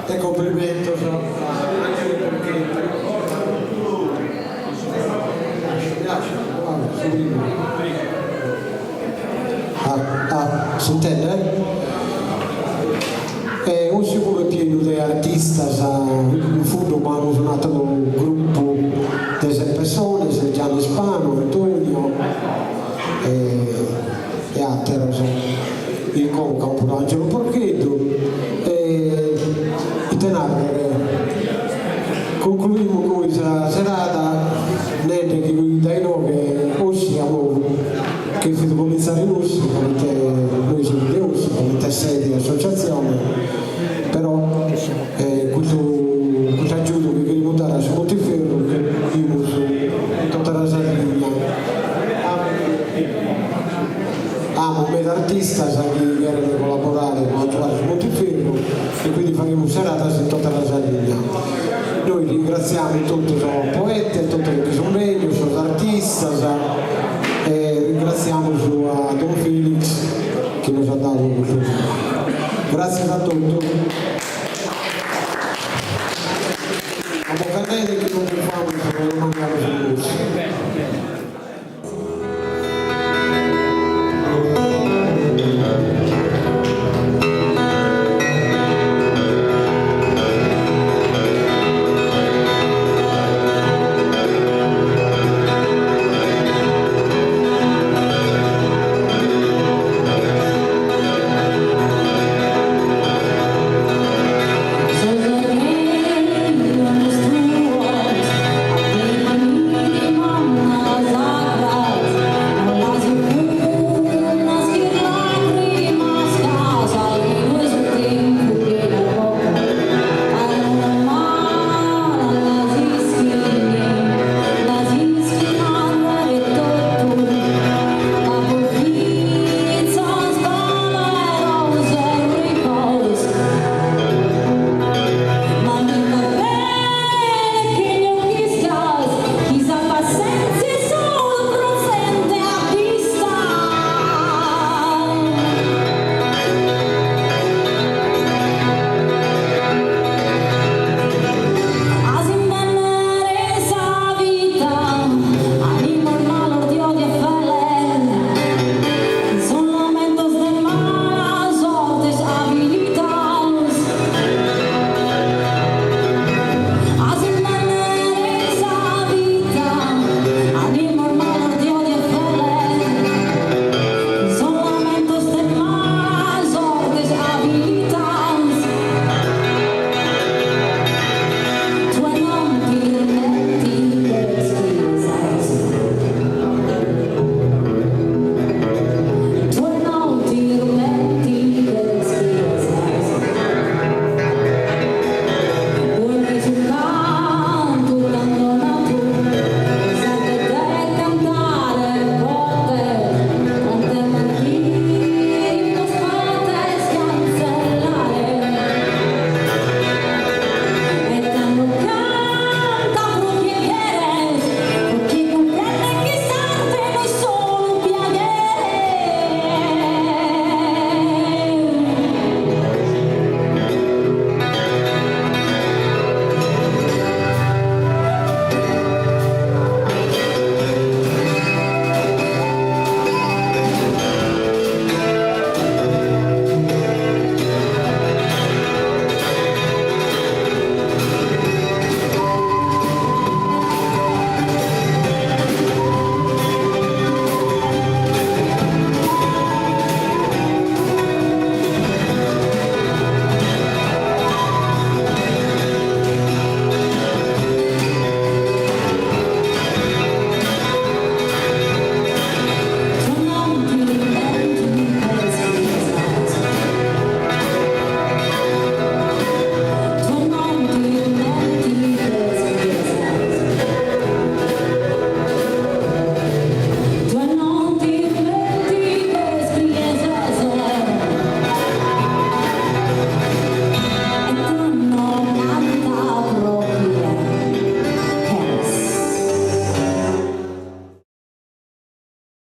E complimento si intende? È un sicuro pieno di artisti, in fondo abbiamo suonato un gruppo di 6 persone, Gianni Spano, Antonio e altri, il conca un po' Angelo Porchetto e i tenari con concludiamo questa serata nelle che dai noi che oggi siamo che si può pensare in oggi perché noi siamo di oggi come sedi di associazione, però questo aiuto che vogliamo dare su Monteferro che vivo su tutta la Sardegna. Amo me l'artista sa che viene collaborare con la su Monteferro e quindi faremo serata su tutta la Sardegna. Noi ringraziamo tutti i poeti, tutti che sono meglio, sono artisti, e ringraziamo a Don Felix che ci ha dato questo. Grazie a tutti. A Bocanelli che non mi fanno